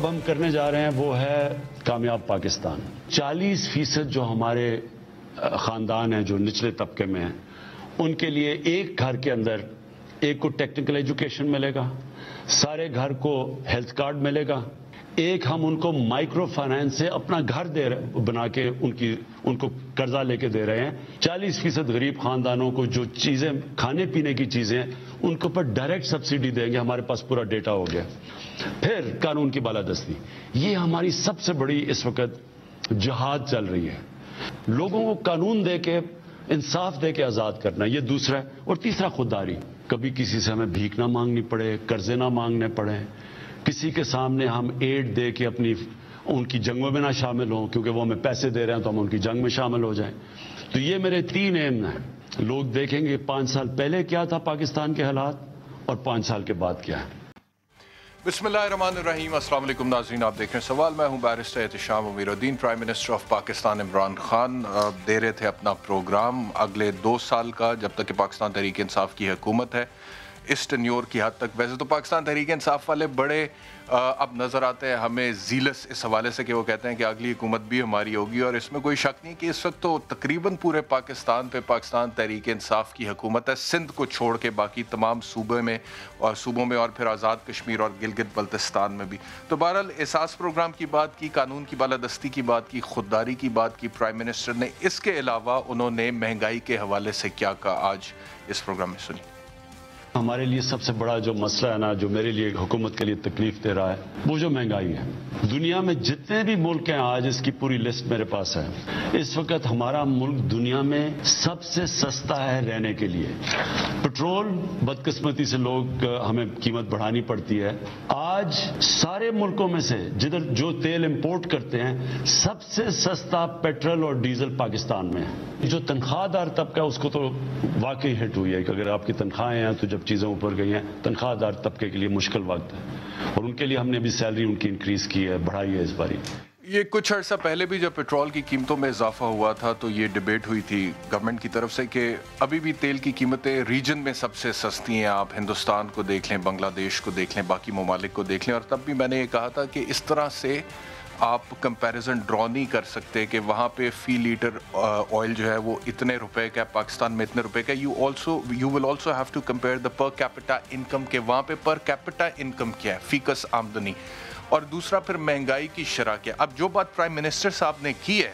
اب ہم کرنے جا رہے ہیں وہ ہے کامیاب پاکستان. 40% جو ہمارے خاندان ہیں جو نچلے طبقے میں ہیں ان کے لیے ایک گھر کے اندر ایک کو ٹیکنیکل ایجوکیشن ملے گا, سارے گھر کو ہیلتھ کارڈ ملے گا, ایک ہم ان کو مائکرو فائنانس سے اپنا گھر بنا کے ان کو قرضہ لے کے دے رہے ہیں. 40% غریب خاندانوں کو جو چیزیں کھانے پینے کی چیزیں ان کے اوپر ڈائریکٹ سبسڈی دیں گے. ہمارے پاس پورا ڈیٹا ہو گیا. پھر قانون کی بالادستی, یہ ہماری سب سے بڑی اس وقت جہاد چل رہی ہے. لوگوں کو قانون دے کے انصاف دے کے آزاد کرنا, یہ دوسرا ہے. اور تیسرا خودداری, کبھی کسی سے ہمیں بھیک نہ مانگنی پڑے, قرضے نہ مانگنے پڑے, کسی کے سامنے ہم ایڈ دے کے ان کی جنگوں میں نہ شامل ہوں کیونکہ وہ ہمیں پیسے دے رہے ہیں تو ہم ان کی جنگ میں شامل ہو جائیں. تو یہ میرے 3 ایم ہیں. لوگ دیکھیں گے 5 سال پہلے کیا تھا پاکستان کے حالات اور 5 سال کے بعد کیا ہے. بسم اللہ الرحمن الرحیم. السلام علیکم ناظرین, آپ دیکھ رہے ہیں سوال. میں ہوں barrister Ehtesham Amir Uddin. Prime minister of Pakistan Imran Khan دے رہے تھے اپنا پروگرام اگلے 2 سال کا جب تک کہ پاکستان تحریک انصاف کی حکومت ہے, اس ٹینیور کی حد تک. ویسے تو پاکستان تحریک انصاف والے بڑے اب نظر آتے ہیں ہمیں زیلس اس حوالے سے کہ وہ کہتے ہیں کہ اگلی حکومت بھی ہماری ہوگی, اور اس میں کوئی شک نہیں کہ اس وقت تو تقریباً پورے پاکستان پہ پاکستان تحریک انصاف کی حکومت ہے, سندھ کو چھوڑ کے باقی تمام صوبوں میں اور پھر آزاد کشمیر اور گلگت بلتستان میں بھی. تو بہرحال احساس پروگرام کی بات کی, قانون کی بالادستی کی بات کی, خودداری کی بات کی پرائم منسٹر نے. اس کے علاوہ انہوں نے مہنگائی کے حوالے سے کیا کہا, آج اس پروگرام میں سنی. ہمارے لیے سب سے بڑا جو مسئلہ ہے نا, جو میرے لیے حکومت کے لیے تکلیف دے رہا ہے, وہ جو مہنگائی ہے. دنیا میں جتنے بھی ملک ہیں, آج اس کی پوری لسٹ میرے پاس ہے. اس وقت ہمارا ملک دنیا میں سب سے سستا ہے رہنے کے لیے. پٹرول بدقسمتی سے لوگ ہمیں قیمت بڑھانی پڑتی ہے. آج سارے ملکوں میں سے جدھر جو تیل امپورٹ کرتے ہیں سب سے سستا پیٹرول اور ڈیزل پاکستان میں ہے. جو تنخواہ دار طبقہ ہے اس کو تو واقعی ہٹ ہوئی ہے کہ اگر آپ کی تنخواہیں ہیں تو جب چیزیں اوپر گئی ہیں, تنخواہ دار طبقے کے لیے مشکل وقت ہے, اور ان کے لیے ہم نے بھی سیلری ان کی انکریز کی ہے, بڑھائی ہے اس باری. یہ کچھ عرصہ پہلے بھی جب پیٹرول کی قیمتوں میں اضافہ ہوا تھا تو یہ ڈیبیٹ ہوئی تھی گورنمنٹ کی طرف سے کہ ابھی بھی تیل کی قیمتیں ریجن میں سب سے سستی ہیں. آپ ہندوستان کو دیکھ لیں, بنگلہ دیش کو دیکھ لیں, باقی ممالک کو دیکھ لیں, اور تب بھی میں نے یہ کہا تھا کہ اس طرح سے آپ کمپیریزن ڈرا نہیں کر سکتے کہ وہاں پہ فی لیٹر آئل جو ہے وہ اتنے روپے کا, پاکستان میں اتنے روپے کا. You will also have to compare the per capita income کہ وہاں پہ پر کیپٹا انکم کیا ہے, فیکس آمدنی, اور دوسرا پھر مہنگائی کی شرح کیا. اب جو بات پرائم منسٹر صاحب نے کی ہے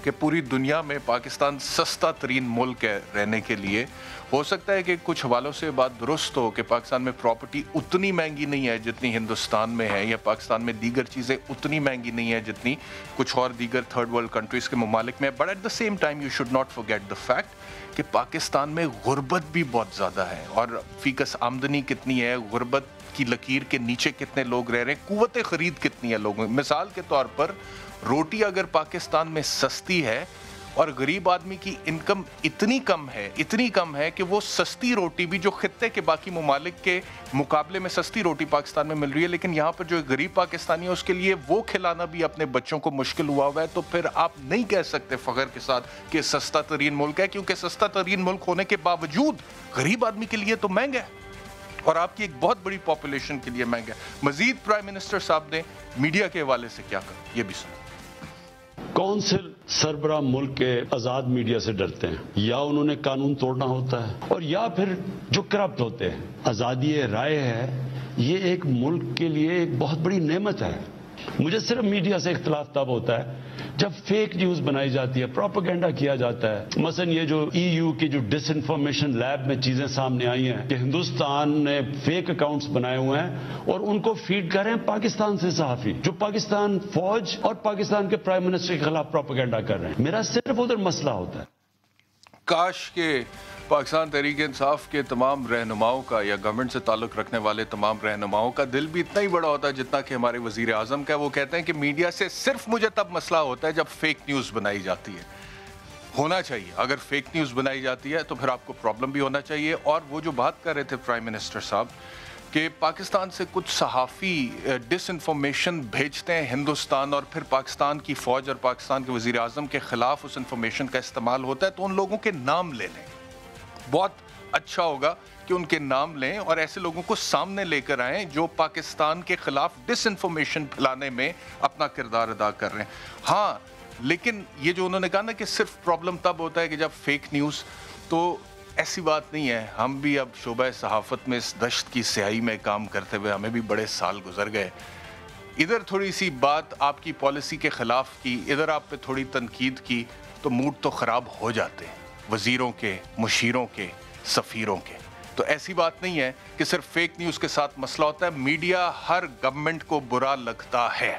کہ پوری دنیا میں پاکستان سستا ترین ملک ہے رہنے کے لیے, ہو سکتا ہے کہ کچھ حوالوں سے بات درست ہو کہ پاکستان میں پراپرٹی اتنی مہنگی نہیں ہے جتنی ہندوستان میں ہے, یا پاکستان میں دیگر چیزیں اتنی مہنگی نہیں ہے جتنی کچھ اور دیگر تھرڈ ورلڈ کنٹریز کے ممالک میں. But at the same time you should not forget the fact کہ پاکستان میں غربت بھی بہت زیادہ ہے, اور فیکس آمدنی کتنی ہے, غربت کی لکیر کے نیچے کتنے لوگ رہ رہے ہیں, قوت خرید کتنی ہے لوگوں. مثال کے طور پر روٹی اگر پاکستان میں سستی ہے اور غریب آدمی کی انکم اتنی کم ہے کہ وہ سستی روٹی بھی جو خطے کے باقی ممالک کے مقابلے میں سستی روٹی پاکستان میں مل رہی ہے, لیکن یہاں پر جو غریب پاکستانی ہے اس کے لیے وہ کھلانا بھی اپنے بچوں کو مشکل ہوا ہے. تو پھر آپ نہیں کہہ سکتے فخر کے ساتھ کہ سستا ترین ملک ہے, کیونکہ سستا ترین ملک ہونے کے باوجود غریب آدمی کے لیے تو مہنگا ہے, اور آپ کی ایک بہت بڑی پاپولیشن کے لیے مہنگا ہے. مزید پرائم منسٹر صاحب نے میڈیا کے حوالے سے کیا کہا, یہ بھی سنیں. کون سے سربراہ ملک کے آزاد میڈیا سے ڈرتے ہیں؟ یا انہوں نے قانون توڑنا ہوتا ہے, اور یا پھر جو کرپٹ ہوتے ہیں. آزادی رائے ہے, یہ ایک ملک کے لیے ایک بہت بڑی نعمت ہے. مجھے صرف میڈیا سے اختلاف تب ہوتا ہے جب فیک نیوز بنائی جاتی ہے, پروپیگنڈا کیا جاتا ہے. مثلا یہ جو EU کی جو ڈس انفارمیشن لیب میں چیزیں سامنے آئی ہیں کہ ہندوستان نے فیک اکاؤنٹس بنائے ہوئے ہیں اور ان کو فیڈ کر رہے ہیں پاکستان سے صحافی جو پاکستان فوج اور پاکستان کے پرائم منسٹر کے خلاف پروپیگنڈا کر رہے ہیں. میرا صرف ادھر مسئلہ ہوتا ہے. کاش کہ پاکستان تحریک انصاف کے تمام رہنماؤں کا, یا گورنمنٹ سے تعلق رکھنے والے تمام رہنماؤں کا دل بھی اتنا ہی بڑا ہوتا ہے جتنا کہ ہمارے وزیر اعظم کا. وہ کہتے ہیں کہ میڈیا سے صرف مجھے تب مسئلہ ہوتا ہے جب فیک نیوز بنائی جاتی ہے. ہونا چاہیے, اگر فیک نیوز بنائی جاتی ہے تو پھر آپ کو پرابلم بھی ہونا چاہیے. اور وہ جو بات کر رہے تھے پرائم منسٹر صاحب کہ پاکستان سے کچھ صحافی ڈس انفارمیشن بھیجتے ہیں ہندوستان, اور پھر پاکستان کی فوج اور پاکستان کے وزیر اعظم کے خلاف اس انفارمیشن کا استعمال ہوتا ہے, تو ان لوگوں کے نام لے لیں. بہت اچھا ہوگا کہ ان کے نام لیں اور ایسے لوگوں کو سامنے لے کر آئیں جو پاکستان کے خلاف ڈس انفارمیشن پھیلانے میں اپنا کردار ادا کر رہے ہیں. ہاں لیکن یہ جو انہوں نے کہا نا کہ صرف پرابلم تب ہوتا ہے کہ جب فیک نیوز، تو ایسی بات نہیں ہے. ہم بھی اب شعبہ صحافت میں اس دشت کی سیاہی میں کام کرتے ہوئے ہمیں بھی بڑے سال گزر گئے. ادھر تھوڑی سی بات آپ کی پالیسی کے خلاف کی، ادھر آپ پہ تھوڑی تنقید کی تو موڈ تو خراب ہو جاتے ہیں وزیروں کے، مشیروں کے، سفیروں کے. تو ایسی بات نہیں ہے کہ صرف فیک نیوز کے ساتھ مسئلہ ہوتا ہے. میڈیا ہر گورنمنٹ کو برا لگتا ہے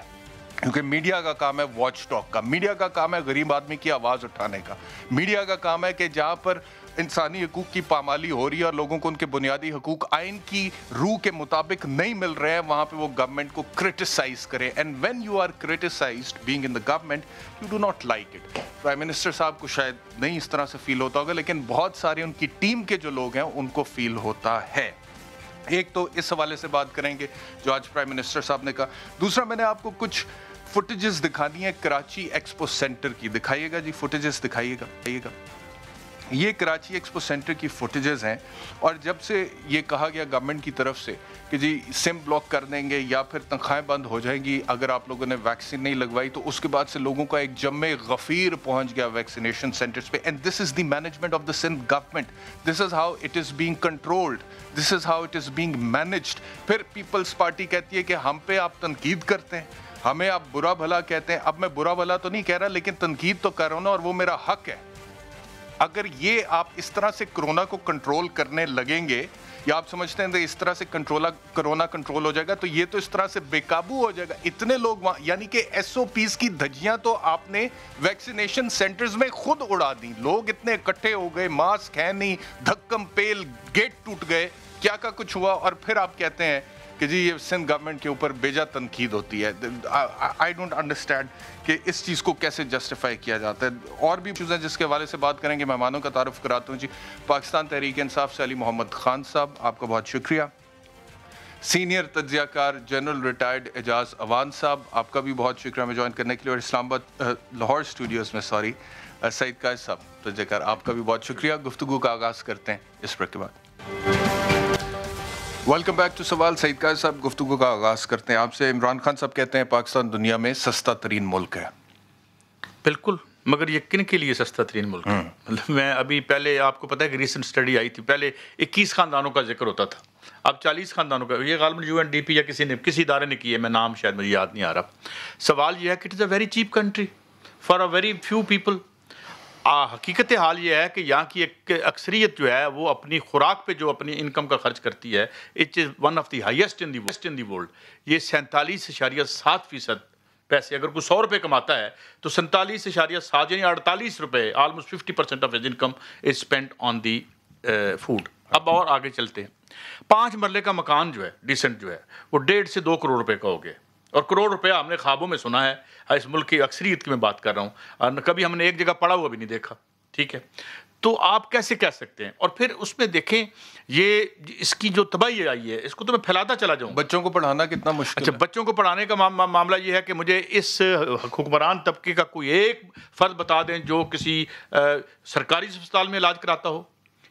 کیونکہ میڈیا کا کام ہے واچ ٹاک کا، میڈیا کا کام ہے غریب آدمی کی آواز اٹھانے کا، میڈیا کا کام ہے کہ جہاں پر انسانی حقوق کی پامالی ہو رہی ہے اور لوگوں کو ان کے بنیادی حقوق آئین کی روح کے مطابق نہیں مل رہے ہیں، وہاں پہ وہ گورنمنٹ کو کرٹیسائز کرے. And when you are criticized being in the government you do not like it. Prime minister صاحب کو شاید نہیں اس طرح سے فیل ہوتا ہوگا لیکن بہت سارے ان کی ٹیم کے جو لوگ ہیں ان کو فیل ہوتا ہے. ایک تو اس حوالے سے بات کریں گے جو آج پرائم منسٹر صاحب نے کہا. دوسرا میں نے آپ کو کچھ فوٹیجز دکھانی ہے کراچی ایکسپو سینٹر کی. دکھائیے گا جی فوٹیجز دکھائیے گا. یہ کراچی ایکسپو سینٹر کی فوٹیجز ہیں اور جب سے یہ کہا گیا گورنمنٹ کی طرف سے کہ جی سم بلاک کر دیں گے یا پھر تنخواہیں بند ہو جائیں گی اگر آپ لوگوں نے ویکسین نہیں لگوائی، تو اس کے بعد سے لوگوں کا ایک جمع غفیر پہنچ گیا ویکسینیشن سینٹرز پہ. And this is the management of the Sindh government. This is how it is being controlled, this is how it is being managed. پھر پیپلز پارٹی کہتی ہے کہ ہم پہ آپ تنقید کرتے ہیں، ہمیں آپ برا بھلا کہتے ہیں. اب میں برا بھلا تو نہیں کہہ رہا لیکن تنقید تو کر رہا ہوں نا، اور وہ میرا حق ہے. اگر یہ آپ اس طرح سے کرونا کو کنٹرول کرنے لگیں گے یا آپ سمجھتے ہیں کہ اس طرح سے کرونا کنٹرول ہو جائے گا تو یہ تو اس طرح سے بے قابو ہو جائے گا. اتنے لوگ وہاں، یعنی کہ ایس او پیز کی دھجیاں تو آپ نے ویکسینیشن سینٹرز میں خود اڑا دیں. لوگ اتنے اکٹھے ہو گئے، ماسک ہے نہیں، دھکم پیل، گیٹ ٹوٹ گئے، کیا کا کچھ ہوا، اور پھر آپ کہتے ہیں کہ جی یہ سندھ گورنمنٹ کے اوپر بیجا تنقید ہوتی ہے. آئی ڈونٹ انڈرسٹینڈ کہ اس چیز کو کیسے جسٹیفائی کیا جاتا ہے. اور بھی چیزیں جس کے حوالے سے بات کریں گے. مہمانوں کا تعارف کراتا ہوں جی. پاکستان تحریک انصاف سے علی محمد خان صاحب، آپ کا بہت شکریہ. سینئر تجزیہ کار جنرل ریٹائرڈ اعجاز اوان صاحب، آپ کا بھی بہت شکریہ ہمیں جوائن کرنے کے لیے. اور اسلام آباد لاہور اسٹوڈیوز میں سعید قائد صاحب تجزیہ کار، آپ کا بھی بہت شکریہ. گفتگو کا آغاز کرتے ہیں اس بریک کے بعد. ویلکم بیک ٹو سوال. سعید قائد صاحب، گفتگو کا آغاز کرتے ہیں آپ سے. عمران خان صاحب کہتے ہیں پاکستان دنیا میں سستا ترین ملک ہے. بالکل، مگر یہ کن کے لیے سستا ترین ملک ہے؟ مطلب میں ابھی پہلے، آپ کو پتہ ہے کہ ریسنٹ اسٹڈی آئی تھی، پہلے 21 خاندانوں کا ذکر ہوتا تھا، اب 40 خاندانوں کا. یہ غالباً UNDP یا کسی ادارے نے کی ہے، میں نام شاید مجھے یاد نہیں آ رہا. سوال یہ ہے کہ it is a very cheap country for a very few people. حقیقت حال یہ ہے کہ یہاں کی ایک اکثریت جو ہے وہ اپنی خوراک پہ جو اپنی انکم کا خرچ کرتی ہے، it is one of the highest in the world. یہ 47.7% پیسے، اگر کوئی 100 روپے کماتا ہے تو 47.7 یعنی 48 روپے، almost 50% of his income is spent on the food. اب اور آگے چلتے ہیں. 5 مرلے کا مکان جو ہے ڈیسنٹ جو ہے وہ 1.5 سے 2 کروڑ روپے کا ہو گیا. اور کروڑ روپے ہم نے خوابوں میں سنا ہے، اس ملک کی اکثریت کی میں بات کر رہا ہوں، اور کبھی ہم نے ایک جگہ پڑا ہوا بھی نہیں دیکھا. ٹھیک ہے، تو آپ کیسے کہہ سکتے ہیں؟ اور پھر اس میں دیکھیں یہ اس کی جو تباہی آئی ہے، اس کو تو میں پھیلاتا چلا جاؤں. بچوں کو پڑھانا کتنا مشکل ہے. بچوں کو پڑھانے کا معاملہ یہ ہے کہ مجھے اس حکمران طبقے کا کوئی ایک فرد بتا دیں جو کسی سرکاری اسپتال میں علاج کراتا ہو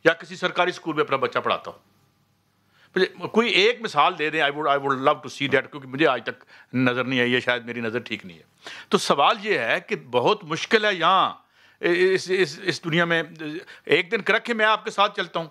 یا کسی سرکاری اسکول میں اپنا بچہ پڑھاتا ہو. کوئی ایک مثال دے دیں. I would love to see that, کیونکہ مجھے آج تک نظر نہیں آئی ہے، شاید میری نظر ٹھیک نہیں ہے. تو سوال یہ ہے کہ بہت مشکل ہے یہاں اس دنیا میں. ایک دن کرکھے میں آپ کے ساتھ چلتا ہوں،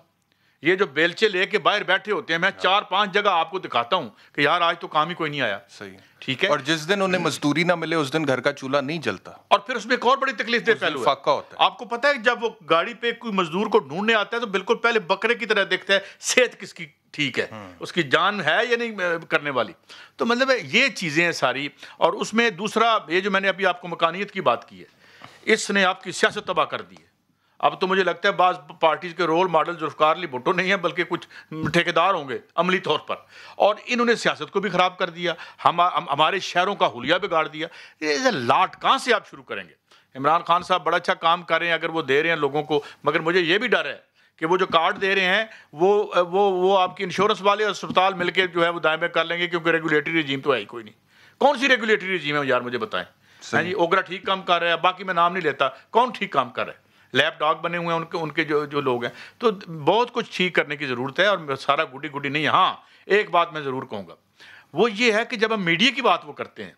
یہ جو بیلچے لے کے باہر بیٹھے ہوتے ہیں، میں 4-5 جگہ آپ کو دکھاتا ہوں کہ یار آج تو کام ہی کوئی نہیں آیا. صحیح، ٹھیک ہے. اور جس دن انہیں مزدوری نہ ملے اس دن گھر کا چولہا نہیں جلتا. اور پھر اس میں ایک اور بڑی تکلیف دہ پہلو فاقہ ہوتا ہے. آپ کو پتہ ہے جب وہ گاڑی پہ کوئی مزدور کو ڈھونڈنے آتا ہے تو بالکل پہلے بکرے کی طرح دیکھتا ہے صحت کس کی ٹھیک ہے، اس کی جان ہے یا نہیں کرنے والی. تو مطلب یہ چیزیں ہیں ساری. اور اس میں دوسرا یہ جو میں نے ابھی آپ کو مکانیت کی بات کی ہے، اس نے آپ کی سیاست تباہ کر دی ہے. اب تو مجھے لگتا ہے بعض پارٹیز کے رول ماڈل ذوالفقار علی بھٹو نہیں ہیں بلکہ کچھ ٹھیکیدار ہوں گے عملی طور پر، اور انہوں نے سیاست کو بھی خراب کر دیا، ہمارے شہروں کا حلیہ بگاڑ دیا. یہ لاٹ کہاں سے آپ شروع کریں گے؟ عمران خان صاحب بڑا اچھا کام کر رہے ہیں اگر وہ دے رہے ہیں لوگوں کو، مگر مجھے یہ بھی ڈر ہے کہ وہ جو کارڈ دے رہے ہیں وہ آپ کی انشورنس والے اور اسپتال مل کے جو ہے وہ دائیں کر لیں گے، کیونکہ ریگولیٹری رجیم تو ہے ہی کوئی نہیں. کون سی ریگولیٹری رجیم ہے یار مجھے بتائیں. اوگرا ٹھیک کام کر رہا ہے، باقی میں نام نہیں لیتا، کون ٹھیک کام کر رہا ہے؟ لیپ ڈاگ بنے ہوئے ہیں ان کے جو لوگ ہیں. تو بہت کچھ ٹھیک کرنے کی ضرورت ہے, اور سارا گڈی گڈی نہیں. ہاں ایک بات میں ضرور کہوں گا, وہ یہ ہے کہ جب ہم میڈیا کی بات وہ کرتے ہیں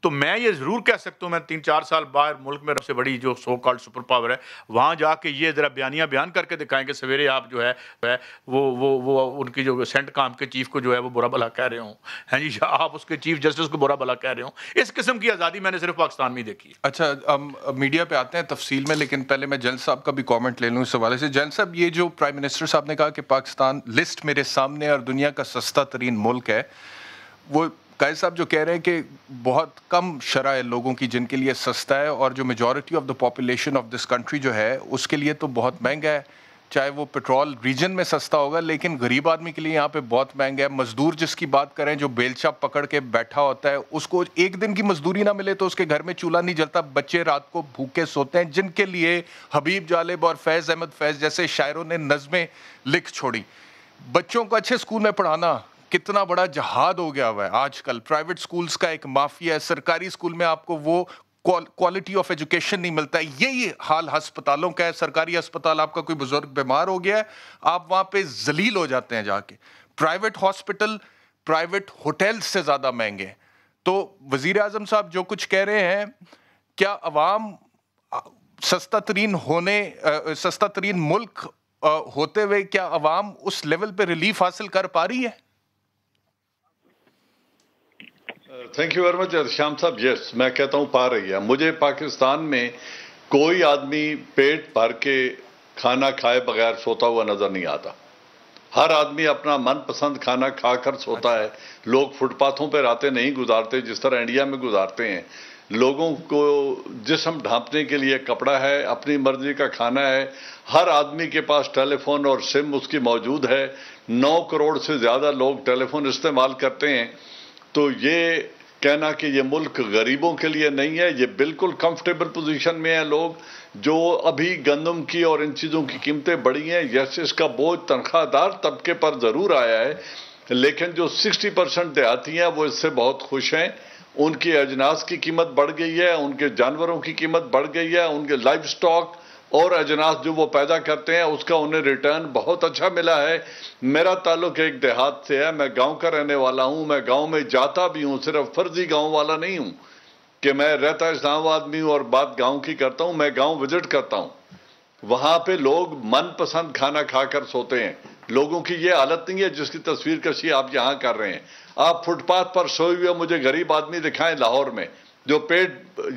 تو میں یہ ضرور کہہ سکتا ہوں, میں 3-4 سال باہر ملک میں سب سے بڑی جو سو کالڈ سپر پاور ہے وہاں جا کے یہ ذرا بیان کر کے دکھائیں کہ سویرے آپ جو ہے وہ ان کی جو سینٹ کام کے چیف کو جو ہے وہ برا بھلا کہہ رہے ہوں, ہیں جی, آپ اس کے چیف جسٹس کو برا بھلا کہہ رہے ہوں. اس قسم کی آزادی میں نے صرف پاکستان میں ہی دیکھی ہے. اچھا, میڈیا پہ آتے ہیں تفصیل میں, لیکن پہلے میں جیل صاحب کا بھی کامنٹ لے لوں اس حوالے سے. جیل صاحب, یہ جو پرائم منسٹر صاحب نے کہا کہ پاکستان لسٹ میرے سامنے اور دنیا کا سستا ترین ملک ہے, وہ قائد صاحب جو کہہ رہے ہیں کہ بہت کم شرح ہے لوگوں کی جن کے لیے سستا ہے, اور جو majority of the population of this country جو ہے اس کے لیے تو بہت مہنگا ہے. چاہے وہ پیٹرول ریجن میں سستا ہوگا لیکن غریب آدمی کے لیے یہاں پہ بہت مہنگا ہے. مزدور جس کی بات کریں جو بیلچا پکڑ کے بیٹھا ہوتا ہے, اس کو ایک دن کی مزدوری نہ ملے تو اس کے گھر میں چولہا نہیں جلتا, بچے رات کو بھوکے سوتے ہیں, جن کے لیے حبیب جالب اور فیض احمد فیض جیسے شاعروں نے نظمیں لکھ چھوڑی. بچوں کو اچھے اسکول میں پڑھانا کتنا بڑا جہاد ہو گیا ہوا ہے آج کل. پرائیویٹ سکولز کا ایک مافیا ہے, سرکاری سکول میں آپ کو وہ کوالٹی آف ایجوکیشن نہیں ملتا ہے. یہی حال ہسپتالوں کا ہے. سرکاری ہسپتال, آپ کا کوئی بزرگ بیمار ہو گیا ہے, آپ وہاں پہ ذلیل ہو جاتے ہیں جا کے. پرائیویٹ ہاسپٹل پرائیویٹ ہوٹل سے زیادہ مہنگے ہیں. تو وزیر اعظم صاحب جو کچھ کہہ رہے ہیں, کیا عوام سستا ترین ملک ہوتے ہوئے کیا عوام اس لیول پہ ریلیف حاصل کر پا رہی ہے؟ تھینک یو ویری مچ شام صاحب. یس, میں کہتا ہوں پا رہی ہے. مجھے پاکستان میں کوئی آدمی پیٹ بھر کے کھانا کھائے بغیر سوتا ہوا نظر نہیں آتا. ہر آدمی اپنا من پسند کھانا کھا کر سوتا ہے. لوگ فٹ پاتھوں پہ راتیں نہیں گزارتے جس طرح انڈیا میں گزارتے ہیں. لوگوں کو جسم ڈھانپنے کے لیے کپڑا ہے, اپنی مرضی کا کھانا ہے. ہر آدمی کے پاس ٹیلی فون اور سم اس کی موجود ہے. 9 کروڑ سے زیادہ لوگ ٹیلی فون استعمال کرتے ہیں. تو یہ کہنا کہ یہ ملک غریبوں کے لیے نہیں ہے, یہ بالکل کمفرٹیبل پوزیشن میں ہیں لوگ. جو ابھی گندم کی اور ان چیزوں کی قیمتیں بڑھی ہیں, یس اس کا بوجھ تنخواہ دار طبقے پر ضرور آیا ہے, لیکن جو 60% دیہاتی ہیں وہ اس سے بہت خوش ہیں. ان کی اجناس کی قیمت بڑھ گئی ہے, ان کے جانوروں کی قیمت بڑھ گئی ہے, ان کے لائف سٹاک اور اجناس جو وہ پیدا کرتے ہیں اس کا انہیں ریٹرن بہت اچھا ملا ہے. میرا تعلق ایک دیہات سے ہے, میں گاؤں کا رہنے والا ہوں. میں گاؤں میں جاتا بھی ہوں, صرف فرضی گاؤں والا نہیں ہوں کہ میں رہتا اسلام آباد میں ہوں اور بات گاؤں کی کرتا ہوں. میں گاؤں وزٹ کرتا ہوں. وہاں پہ لوگ من پسند کھانا کھا کر سوتے ہیں. لوگوں کی یہ حالت نہیں ہے جس کی تصویر کشی آپ یہاں کر رہے ہیں. آپ فٹ پاتھ پر سوئے ہوئے مجھے غریب آدمی دکھائیں لاہور میں جو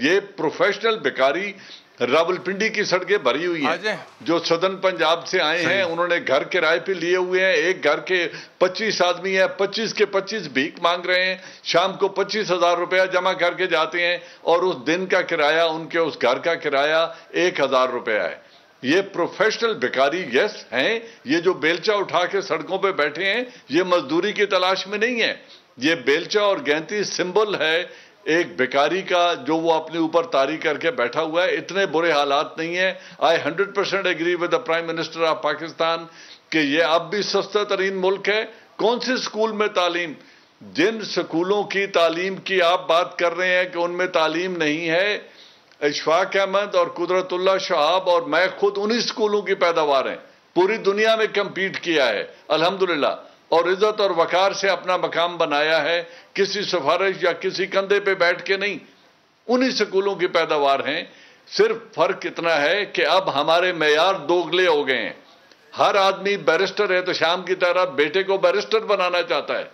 یہ پروفیشنل بیکاری راولپنڈی کی سڑکیں بھری ہوئی ہیں, جو سدن پنجاب سے آئے ہیں. انہوں نے گھر کرائے پہ لیے ہوئے ہیں. ایک گھر کے 25 آدمی ہیں, 25 کے 25 بھیک مانگ رہے ہیں. شام کو 25,000 روپیہ جمع کر کے جاتے ہیں اور اس دن کا کرایہ, ان کے اس گھر کا کرایہ 1,000 روپیہ ہے. یہ پروفیشنل بیکاری یس ہیں. یہ جو بیلچا اٹھا کے سڑکوں پہ بیٹھے ہیں یہ مزدوری کی تلاش میں نہیں ہے. یہ بیلچا اور گینتی سمبل ہے ایک بیکاری کا جو وہ اپنے اوپر طاری کر کے بیٹھا ہوا ہے. اتنے برے حالات نہیں ہیں. I 100% agree with the Prime Minister of Pakistan کہ یہ اب بھی سستا ترین ملک ہے. کون سے سکول میں تعلیم, جن سکولوں کی تعلیم کی آپ بات کر رہے ہیں کہ ان میں تعلیم نہیں ہے, اشفاق احمد اور قدرت اللہ شہاب اور میں خود انہی سکولوں کی پیداوار ہیں. پوری دنیا میں کمپیٹ کیا ہے الحمدللہ, اور عزت اور وقار سے اپنا مقام بنایا ہے. کسی سفارش یا کسی کندھے پہ بیٹھ کے نہیں, انہی سکولوں کی پیداوار ہیں. صرف فرق اتنا ہے کہ اب ہمارے معیار دوگلے ہو گئے ہیں. ہر آدمی بیرسٹر ہے تو شام کی طرح بیٹے کو بیرسٹر بنانا چاہتا ہے.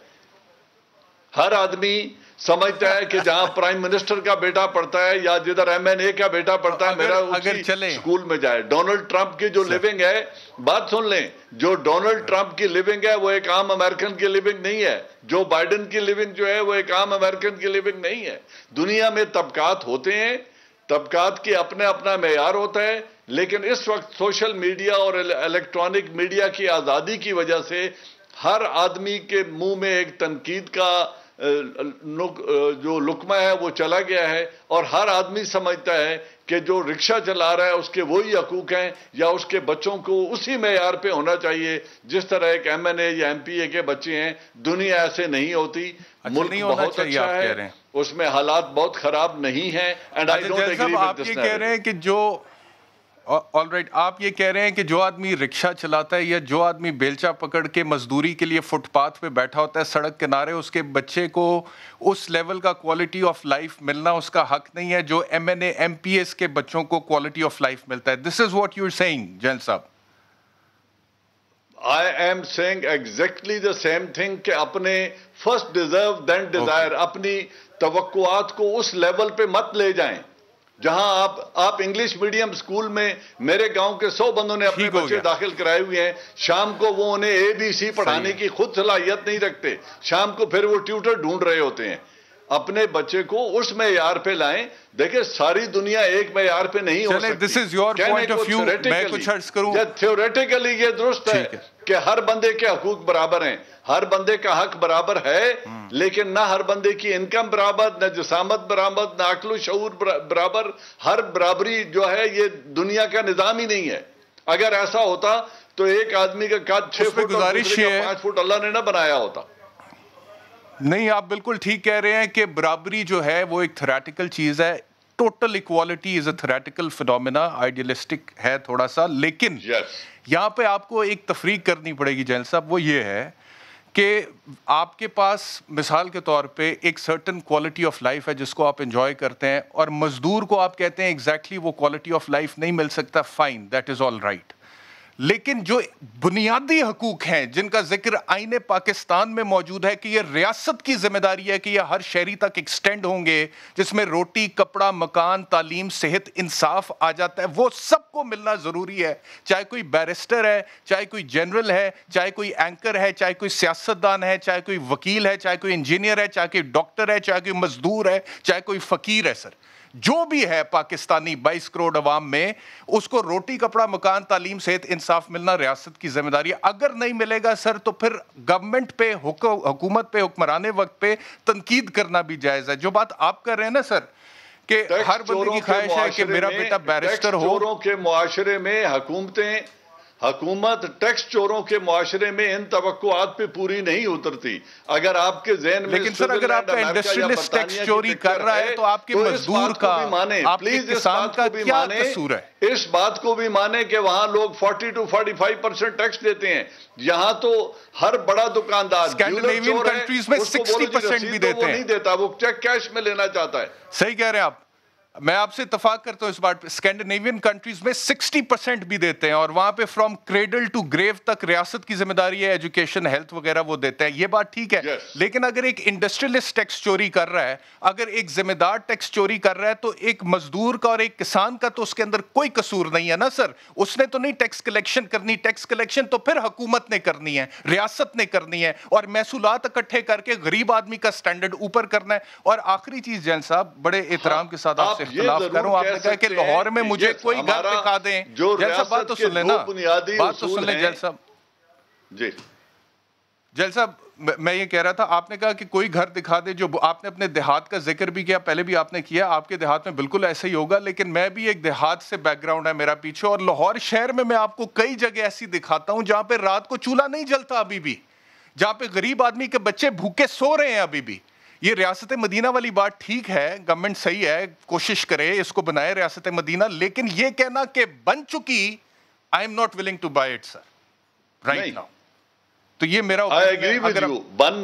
ہر آدمی سمجھتا ہے کہ جہاں پرائم منسٹر کا بیٹا پڑھتا ہے یا جدھر MNA کا بیٹا پڑھتا ہے میرا اسی سکول میں جائے. ڈونلڈ ٹرمپ کی جو لیونگ ہے, بات سن لیں, جو ڈونلڈ ٹرمپ کی لیونگ ہے وہ ایک عام امریکن کی لیونگ نہیں ہے. جو بائیڈن کی لیونگ جو ہے وہ ایک عام امریکن کی لیونگ نہیں ہے. دنیا میں طبقات ہوتے ہیں, طبقات کی اپنا معیار ہوتا ہے, لیکن اس وقت سوشل میڈیا اور الیکٹرانک میڈیا کی آزادی کی وجہ سے ہر آدمی کے منہ میں ایک تنقید کا جو لقمہ ہے وہ چلا گیا ہے, اور ہر آدمی سمجھتا ہے کہ جو رکشہ چلا رہا ہے اس کے وہی حقوق ہیں یا اس کے بچوں کو اسی معیار پہ ہونا چاہیے جس طرح ایک MNA یا MPA کے بچے ہیں. دنیا ایسے نہیں ہوتی. ملک بہت اچھا ہے, اس میں حالات بہت خراب نہیں ہیں. And I don't agree with this. آپ یہ کہہ رہے ہیں کہ جو آل رائٹ, آپ یہ کہہ رہے ہیں کہ جو آدمی رکشہ چلاتا ہے یا جو آدمی بیلچا پکڑ کے مزدوری کے لیے فٹ پاتھ پہ بیٹھا ہوتا ہے سڑک کنارے, اس کے بچے کو اس لیول کا کوالٹی آف لائف ملنا اس کا حق نہیں ہے جو MNA MPS کے بچوں کو کوالٹی آف لائف ملتا ہے. This is what you are seeing jail صاحب. I am saying exactly the same thing کہ اپنے first deserve then desire, اپنی توقعات کو اس لیول پہ مت لے جائیں جہاں آپ انگلش میڈیم اسکول میں, میرے گاؤں کے 100 بندوں نے اپنے بچے داخل کرائے ہوئے ہیں, شام کو وہ انہیں ABC پڑھانے کی خود صلاحیت نہیں رکھتے, شام کو پھر وہ ٹیوٹر ڈھونڈ رہے ہوتے ہیں. اپنے بچے کو اس معیار پہ لائیں. دیکھیں ساری دنیا ایک معیار پہ نہیں ہو سکتی. This is your point of view. میں کچھ عرض کروں. تھیوریٹیکلی یہ درست ہے کہ ہر بندے کے حقوق برابر ہیں, ہر بندے کا حق برابر ہے, لیکن نہ ہر بندے کی انکم برابر, نہ جسامت برابر, نہ عقل و شعور برابر. ہر برابری جو ہے یہ دنیا کا نظام ہی نہیں ہے. اگر ایسا ہوتا تو ایک آدمی کا قد 6 فٹ اور دوسرے کا 5 فٹ اللہ نے نہ بنایا ہوتا. نہیں, آپ بالکل ٹھیک کہہ رہے ہیں کہ برابری جو ہے وہ ایک تھیوریٹیکل چیز ہے. Total equality is a theoretical phenomena, idealistic ہے تھوڑا سا, لیکن یہاں پہ آپ کو ایک تفریق کرنی پڑے گی جیل صاحب. وہ یہ ہے کہ آپ کے پاس مثال کے طور پہ ایک سرٹن کوالٹی آف لائف ہے جس کو آپ انجوائے کرتے ہیں, اور مزدور کو آپ کہتے ہیں ایگزیکٹلی وہ کوالٹی آف لائف نہیں مل سکتا. Fine, that is all right. لیکن جو بنیادی حقوق ہیں جن کا ذکر آئین پاکستان میں موجود ہے کہ یہ ریاست کی ذمہ داری ہے کہ یہ ہر شہری تک ایکسٹینڈ ہوں گے, جس میں روٹی, کپڑا, مکان, تعلیم, صحت, انصاف آ جاتا ہے, وہ سب کو ملنا ضروری ہے. چاہے کوئی بیرسٹر ہے, چاہے کوئی جنرل ہے, چاہے کوئی اینکر ہے, چاہے کوئی سیاستدان ہے, چاہے کوئی وکیل ہے, چاہے کوئی انجینئر ہے, چاہے کوئی ڈاکٹر ہے, چاہے کوئی مزدور ہے, چاہے کوئی فقیر ہے. سر جو بھی ہے پاکستانی 22 کروڑ عوام میں, اس کو روٹی, کپڑا, مکان, تعلیم, صحت, انصاف ملنا ریاست کی ذمہ داری ہے. اگر نہیں ملے گا سر تو پھر گورنمنٹ پہ, حکومت پہ, حکمران وقت پہ تنقید کرنا بھی جائز ہے. جو بات آپ کر رہے ہیں نا سر کہ ہر بندے کی خواہش ہے کہ میرا بیٹا بیرسٹر ہو. چوروں کے معاشرے میں حکومت ٹیکس چوروں کے معاشرے میں ان توقعات پہ پوری نہیں اترتی. اگر آپ کے ذہن میں لیکن سر اگر آپ کا انڈسٹریلسٹ ٹیکس چوری کر رہا ہے تو آپ کے مزدور کا, آپ کے کسان کا کیا قصور ہے؟ اس بات کو بھی مانیں کہ وہاں لوگ 40 to 45% ٹیکس دیتے ہیں. یہاں تو ہر بڑا دکاندار اسکینڈینیوین کنٹریز میں 60% بھی دیتے ہیں. نہیں دیتا, وہ چیک کیش میں لینا چاہتا ہے. صحیح کہہ رہے ہیں آپ, میں آپ سے اتفاق کرتا ہوں اس بات پہ. اسکینڈینیوین کنٹریز میں 60% بھی دیتے ہیں, اور وہاں پہ فرام کریڈل ٹو گریو تک ریاست کی ذمہ داری ہے, ایجوکیشن, ہیلتھ وغیرہ وہ دیتے ہیں. یہ بات ٹھیک ہے. لیکن اگر ایک انڈسٹریلسٹ ٹیکس چوری کر رہا ہے, اگر ایک ذمہ دار ٹیکس چوری کر رہا ہے, تو ایک مزدور کا اور ایک کسان کا تو اس کے اندر کوئی قصور نہیں ہے نا سر. اس نے تو نہیں ٹیکس کلیکشن کرنی, ٹیکس کلیکشن تو پھر حکومت نے کرنی ہے, ریاست نے کرنی ہے, اور محصولات اکٹھے کر کے غریب آدمی کا سٹینڈرڈ اوپر کرنا ہے. اور آخری چیز جیل صاحب, بڑے احترام کے ساتھ آپ سے اختلاف کروں, آپ نے کہا کہ لاہور میں مجھے کوئی گھر دکھا دیں. جیل صاحب بات تو سن لیں نا, بات تو سن لیں جیل صاحب. جی جیل صاحب, میں یہ کہہ رہا تھا, آپ نے کہا کہ کوئی گھر دکھا دے. جو آپ نے اپنے دیہات کا ذکر بھی کیا, پہلے بھی آپ نے کیا, آپ کے دیہات میں بالکل ایسا ہی ہوگا. لیکن میں بھی ایک دیہات سے بیک گراؤنڈ ہے میرا پیچھے, اور لاہور شہر میں آپ کو کئی جگہ ایسی دکھاتا ہوں جہاں پہ رات کو چولہا نہیں جلتا ابھی بھی, جہاں پہ غریب آدمی کے بچے بھوکے سو رہے ہیں ابھی بھی. یہ ریاست مدینہ والی بات ٹھیک ہے, گورنمنٹ صحیح ہے, کوشش کرے اس کو بنائے ریاست مدینہ, لیکن یہ کہنا کہ بن چکی, I am not willing to buy it sir right now. تو یہ میرا بن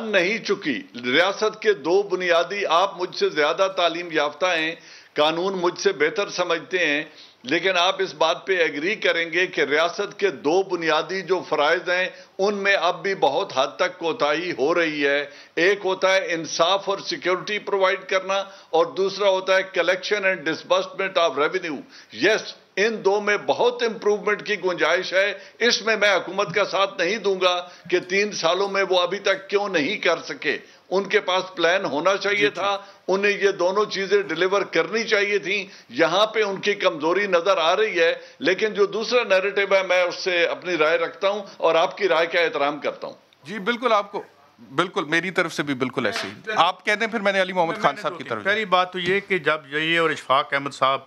نہیں چکی. ریاست کے 2 بنیادی, آپ مجھ سے زیادہ تعلیم یافتہ ہیں, قانون مجھ سے بہتر سمجھتے ہیں, لیکن آپ اس بات پہ ایگری کریں گے کہ ریاست کے 2 بنیادی جو فرائض ہیں ان میں اب بھی بہت حد تک کوتاہی ہو رہی ہے. ایک ہوتا ہے انصاف اور سیکیورٹی پرووائڈ کرنا, اور دوسرا ہوتا ہے collection and disbursement of revenue. Yes, ان 2 میں بہت امپروومنٹ کی گنجائش ہے. اس میں حکومت کا ساتھ نہیں دوں گا کہ 3 سالوں میں وہ ابھی تک کیوں نہیں کر سکے. ان کے پاس پلان ہونا چاہیے تھا, انہیں یہ دونوں چیزیں ڈیلیور کرنی چاہیے تھیں. یہاں پہ ان کی کمزوری نظر آ رہی ہے, لیکن جو دوسرا نیریٹو ہے میں اس سے اپنی رائے رکھتا ہوں اور آپ کی رائے کا احترام کرتا ہوں. جی بالکل, آپ کو بالکل میری طرف سے بھی بالکل ایسے ہی آپ کہتے ہیں. پھر میں نے علی محمد خان صاحب کی طرف. پہلی بات تو یہ کہ جب یہ اور اشفاق احمد صاحب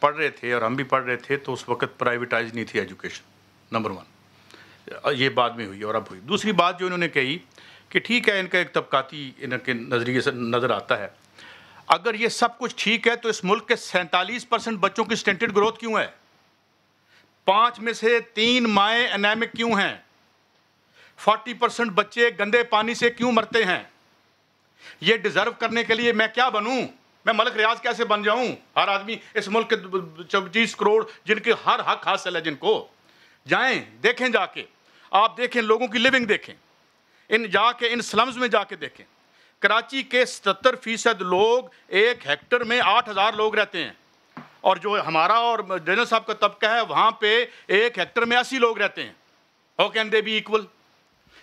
پڑھ رہے تھے اور ہم بھی پڑھ رہے تھے تو اس وقت پرائیویٹائز نہیں تھی ایجوکیشن, نمبر 1. یہ بعد میں ہوئی اور اب ہوئی. دوسری بات جو انہوں نے کہی کہ ٹھیک ہے ان کا ایک طبقاتی ان کے نظریے سے نظر آتا ہے. اگر یہ سب کچھ ٹھیک ہے تو اس ملک کے 47% بچوں کی سٹنٹڈ گروتھ کیوں ہے؟ 5 میں سے 3 مائیں انیمک کیوں ہیں؟ 40% بچے گندے پانی سے کیوں مرتے ہیں؟ یہ ڈیزرو کرنے کے لیے میں کیا بنوں؟ میں ملک ریاض کیسے بن جاؤں؟ ہر آدمی اس ملک کے 24 کروڑ جن کے ہر حق حاصل ہے، جن کو جائیں دیکھیں، جا کے آپ دیکھیں، لوگوں کی لیونگ دیکھیں، جا کے ان سلمز میں جا کے دیکھیں۔ کراچی کے 77% لوگ 1 ہیکٹر میں 8,000 لوگ رہتے ہیں، اور جو ہمارا اور جنرل صاحب کا طبقہ ہے وہاں پہ 1 ہیکٹر میں 80 لوگ رہتے ہیں۔ How can they be equal?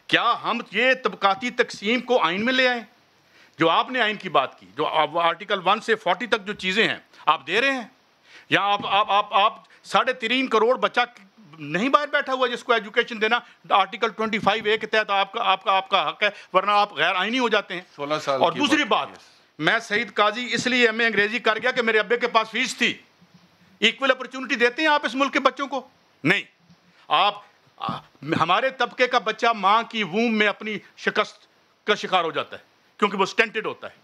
کیا ہم یہ طبقاتی تقسیم کو آئین میں لے آئیں؟ جو آپ نے آئین کی بات کی، جو آرٹیکل 1 سے 40 تک جو چیزیں ہیں آپ دے رہے ہیں، یا آپ 3.5 کروڑ بچہ نہیں باہر بیٹھا ہوا جس کو ایجوکیشن دینا آرٹیکل 25A کے تحت آپ کا حق ہے، ورنہ آپ غیر آئینی ہو جاتے ہیں۔ 16 سال اور دوسری بات، میں سعید قاضی اس لیے ایم اے انگریزی کر گیا کہ میرے ابے کے پاس فیس تھی۔ ایکول اپرچونٹی دیتے ہیں آپ اس ملک کے بچوں کو؟ نہیں۔ آپ ہمارے طبقے کا بچہ ماں کی ووم میں اپنی شکست کا شکار ہو جاتا ہے کیونکہ وہ سٹینٹڈ ہوتا ہے،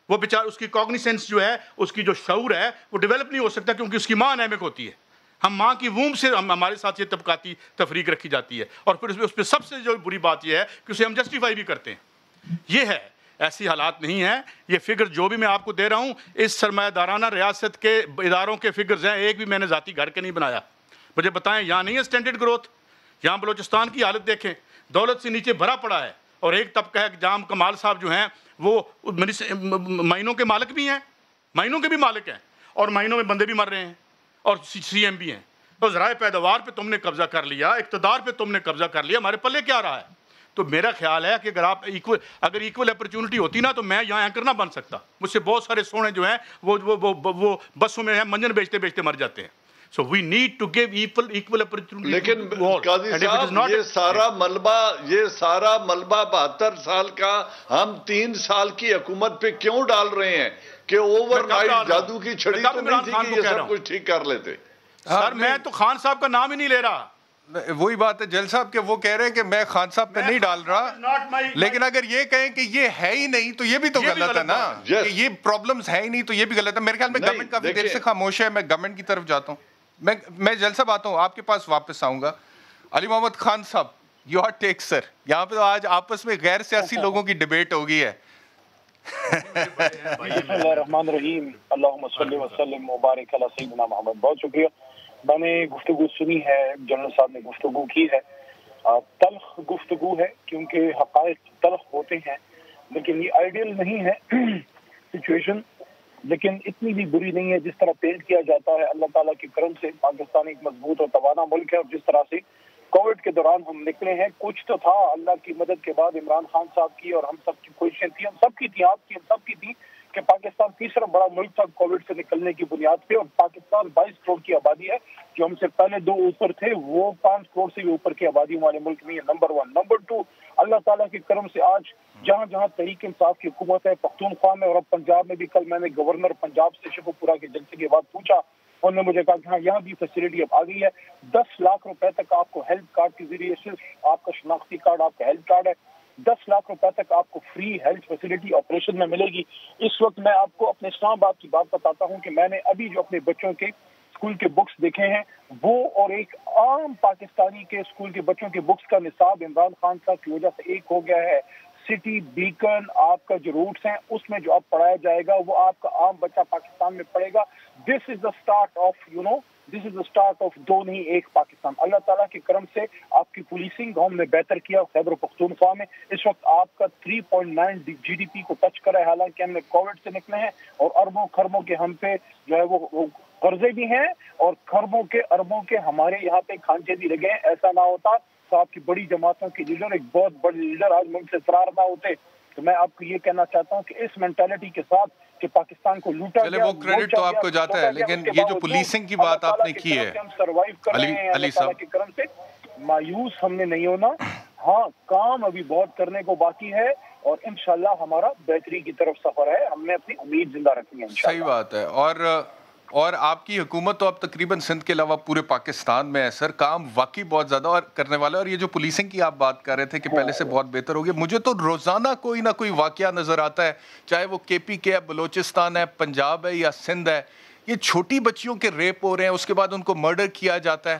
وہ بیچارہ اس کی کوگنیسنس جو ہے، اس کی جو شعور ہے وہ ڈیولپ نہیں ہو سکتا کیونکہ اس کی ماں انیمک ہوتی ہے۔ ہم ماں کی ووم سے ہمارے ساتھ یہ طبقاتی تفریق رکھی جاتی ہے، اور پھر اس پہ سب سے جو بری بات یہ ہے کہ اسے ہم جسٹیفائی بھی کرتے ہیں۔ یہ ہے، ایسی حالات نہیں ہیں۔ یہ فگر جو بھی میں آپ کو دے رہا ہوں اس سرمایہ دارانہ ریاست کے اداروں کے فگرز ہیں، ایک بھی میں نے ذاتی گھر کے نہیں بنایا۔ مجھے بتائیں، یہاں نہیں ہے سٹینڈرڈ گروتھ؟ یہاں بلوچستان کی حالت دیکھیں، دولت سے نیچے بھرا پڑا ہے، اور ایک طبقہ ہے جام کمال صاحب جو ہیں وہ مہینوں کے مالک بھی ہیں، مہینوں کے بھی مالک ہیں، اور مہینوں میں بندے بھی مر رہے ہیں، اور سی ایم بھی ہیں۔ تو ذرائع پیداوار پہ تم نے قبضہ کر لیا، اقتدار پہ تم نے قبضہ کر لیا، ہمارے پلے کیا رہا ہے؟ تو میرا خیال ہے کہ اگر ایکول اپرچونٹی ہوتی نا تو میں یہاں اینکر نہ بن سکتا۔ مجھ سے بہت سارے سونے جو ہیں وہ بسوں میں ہیں، منجن بیچتے بیچتے مر جاتے ہیں۔ So we need to give equal opportunity. لیکن قاضی صاحب یہ سارا ملبہ 72 سال کا ہم 3 سال کی حکومت پہ کیوں ڈال رہے ہیں کہ اوور نائٹ جادو کی چھڑی تو نہیں تھی کہ یہ سب کچھ ٹھیک کر لیتے؟ سر میں تو خان صاحب کا نام ہی نہیں لے رہا۔ وہی بات ہے جل صاحب کہ وہ کہہ رہے ہیں کہ میں خان صاحب پہ نہیں ڈال رہا، لیکن اگر یہ کہیں کہ یہ ہے ہی نہیں تو یہ بھی تو غلط ہے نا، کہ یہ پرابلمز ہے ہی نہیں تو یہ بھی غلط ہے۔ میرے خیال میں گورنمنٹ کافی دیر سے خاموش ہے۔ میں گورنمنٹ کی طرف جاتا ہوں، میں جل صاحب آتا ہوں، آپ کے پاس واپس آؤں گا۔ علی محمد خان صاحب، یور ٹیک سر۔ یہاں پہ تو آج آپس میں غیر سیاسی لوگوں کی ڈیبیٹ ہو گئی ہے۔ بسم اللہ الرحمن الرحیم، اللہم صلی وسلم وبارک علی سیدنا محمد۔ بہت شکریہ، میں نے گفتگو سنی ہے، جنرل صاحب نے گفتگو کی ہے، تلخ گفتگو ہے کیونکہ حقائق تلخ ہوتے ہیں، لیکن یہ آئیڈیل نہیں ہے سچویشن، لیکن اتنی بھی بری نہیں ہے جس طرح پینٹ کیا جاتا ہے۔ اللہ تعالیٰ کے کرم سے پاکستان ایک مضبوط اور توانا ملک ہے، اور جس طرح سے کووڈ کے دوران ہم نکلے ہیں، کچھ تو تھا اللہ کی مدد کے بعد عمران خان صاحب کی، اور ہم سب کی کوششیں تھیں، ہم سب کی تھیں، آپ کی، ہم سب کی تھیں کہ پاکستان تیسرا بڑا ملک تھا کووڈ سے نکلنے کی بنیاد پہ، اور پاکستان 22 کروڑ کی آبادی ہے، جو ہم سے پہلے 2 اوپر تھے، وہ 5 کروڑ سے بھی اوپر کی آبادی والے ملک میں ہے، نمبر 1۔ نمبر 2، اللہ تعالیٰ کے کرم سے آج جہاں جہاں تحریک انصاف کی حکومت ہے، پختونخوا میں اور اب پنجاب میں بھی، کل میں نے گورنر پنجاب سے شیخو پورہ کے جلسے کے بعد پوچھا، انہوں نے مجھے کہا کہ ہاں یہاں بھی فیسلٹی اب آ گئی ہے، 10 لاکھ روپے تک آپ کو ہیلتھ کارڈ کے ذریعے، صرف آپ کا شناختی کارڈ آپ کا ہیلتھ کارڈ ہے، 10 لاکھ روپے تک آپ کو فری ہیلتھ فیسلٹی آپریشن میں ملے گی۔ اس وقت میں آپ کو اپنے اسلام آباد کی بات بتاتا ہوں کہ میں نے ابھی جو اپنے بچوں کے اسکول کے بکس دیکھے ہیں، وہ اور ایک عام پاکستانی کے اسکول کے بچوں کے بکس کا نصاب عمران خان صاحب کی وجہ سے ایک ہو گیا ہے۔ سٹی بیکن آپ کا جو روٹس ہیں اس میں جو اب پڑھایا جائے گا وہ آپ کا عام بچہ پاکستان میں پڑھے گا۔ This is the start of this is the start of 2 نہیں 1 پاکستان۔ اللہ تعالیٰ کے کرم سے آپ کی پولیسنگ ہم نے بہتر کیا خیبر پختونخوا میں، اس وقت آپ کا 3.9 GDP کو ٹچ کرا ہے، حالانکہ ہم نے کووڈ سے نکلے ہیں، اور اربوں خربوں کے ہم پہ جو ہے وہ قرضے بھی ہیں، اور خربوں کے اربوں کے ہمارے یہاں پہ کھانچے بھی لگے ہیں۔ ایسا نہ ہوتا تو آپ کی بڑی جماعتوں کے لیڈر، ایک بہت بڑے لیڈر آج ملک سے فرار نہ ہوتے۔ تو میں آپ کو یہ کہنا چاہتا ہوں کہ اس مینٹالٹی کے ساتھ کہ پاکستان کو لوٹا گیا، وہ کریڈٹ تو آپ کو جاتا ہے، لیکن یہ جو پولیسنگ کی بات آپ نے کی ہے، ہم سروائیو کر رہے ہیں اللہ تعالیٰ کے کرم سے، مایوس ہم نے نہیں ہونا۔ ہاں کام ابھی بہت کرنے کو باقی ہے، اور انشاءاللہ ہمارا بہتری کی طرف سفر ہے، ہم نے اپنی امید زندہ رکھنی ہے انشاءاللہ۔ صحیح بات ہے۔ اور اور آپ کی حکومت تو اب تقریباً سندھ کے علاوہ پورے پاکستان میں ہے سر، کام واقعی بہت زیادہ اور کرنے والا ہے. اور یہ جو پولیسنگ کی آپ بات کر رہے تھے کہ پہلے سے بہت بہتر ہو گیا، مجھے تو روزانہ کوئی نہ کوئی واقعہ نظر آتا ہے، چاہے وہ کے پی کے ہے، بلوچستان ہے، پنجاب ہے یا سندھ ہے. یہ چھوٹی بچیوں کے ریپ ہو رہے ہیں، اس کے بعد ان کو مرڈر کیا جاتا ہے.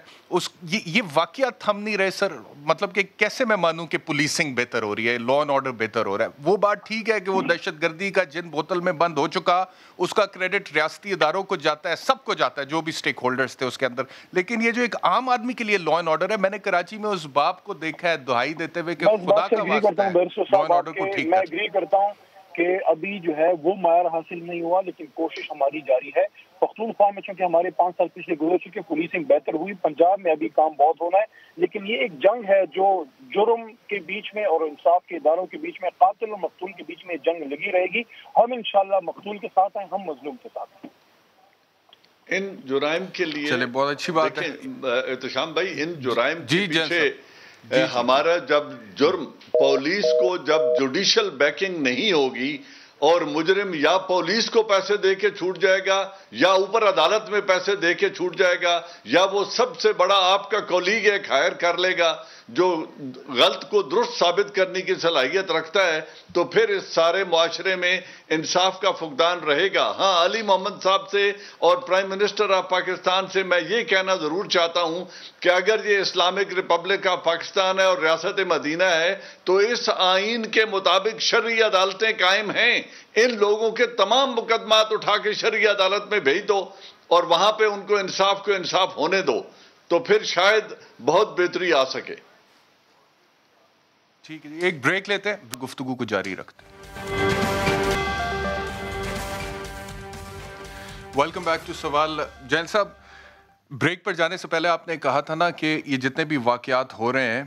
یہ واقعات تھم نہیں رہے سر. مطلب کہ کیسے میں مانوں کہ پولیسنگ بہتر ہو رہی ہے، لا اینڈ آرڈر بہتر ہو رہا ہے؟ وہ بات ٹھیک ہے کہ وہ دہشت گردی کا جن بوتل میں بند ہو چکا، اس کا کریڈٹ ریاستی اداروں کو جاتا ہے، سب کو جاتا ہے، جو بھی سٹیک ہولڈرز تھے اس کے اندر. لیکن یہ جو ایک عام آدمی کے لیے لا اینڈ آرڈر ہے، میں نے کراچی میں اس باپ کو دیکھا ہے دہائی دیتے ہوئے کہ خدا کا واسطہ ہے لا اینڈ آرڈر کو ٹھیک میں کر. اگری کرتا ہوں کہ ابھی جو ہے وہ معیار حاصل نہیں ہوا، لیکن کوشش ہماری جاری ہے. پختونخوا میں چونکہ ہمارے 5 سال پچھلے گزر چکے، پولیسنگ بہتر ہوئی. پنجاب میں ابھی کام بہت ہونا ہے، لیکن یہ ایک جنگ ہے جو جرم کے بیچ میں اور انصاف کے اداروں کے بیچ میں، قاتل و مقتول کے بیچ میں جنگ لگی رہے گی. ہم انشاءاللہ مقتول کے ساتھ ہیں، ہم مظلوم کے ساتھ ہیں. ان جرائم کے لیے چلے بہت اچھی بات ہے احتشام بھائی، ان جرائم جی کے پیچھے ہمارا جب جرم پولیس کو جب جوڈیشل بیکنگ نہیں ہوگی اور مجرم یا پولیس کو پیسے دے کے چھوٹ جائے گا یا اوپر عدالت میں پیسے دے کے چھوٹ جائے گا یا وہ سب سے بڑا آپ کا کولیگ ایک ہائر کر لے گا جو غلط کو درست ثابت کرنے کی صلاحیت رکھتا ہے، تو پھر اس سارے معاشرے میں انصاف کا فقدان رہے گا. ہاں، علی محمد صاحب سے اور پرائم منسٹر آف پاکستان سے میں یہ کہنا ضرور چاہتا ہوں کہ اگر یہ اسلامک ریپبلک آف پاکستان ہے اور ریاست مدینہ ہے تو اس آئین کے مطابق شرعی عدالتیں قائم ہیں. ان لوگوں کے تمام مقدمات اٹھا کے شرعی عدالت میں بھیج دو اور وہاں پہ ان کو انصاف ہونے دو، تو پھر شاید بہت بہتری آ سکے. ٹھیک ہے، ایک بریک لیتے ہیں، گفتگو کو جاری رکھتے ہیں. ویلکم بیک ٹو سوال. جین صاحب، بریک پر جانے سے پہلے آپ نے کہا تھا نا کہ یہ جتنے بھی واقعات ہو رہے ہیں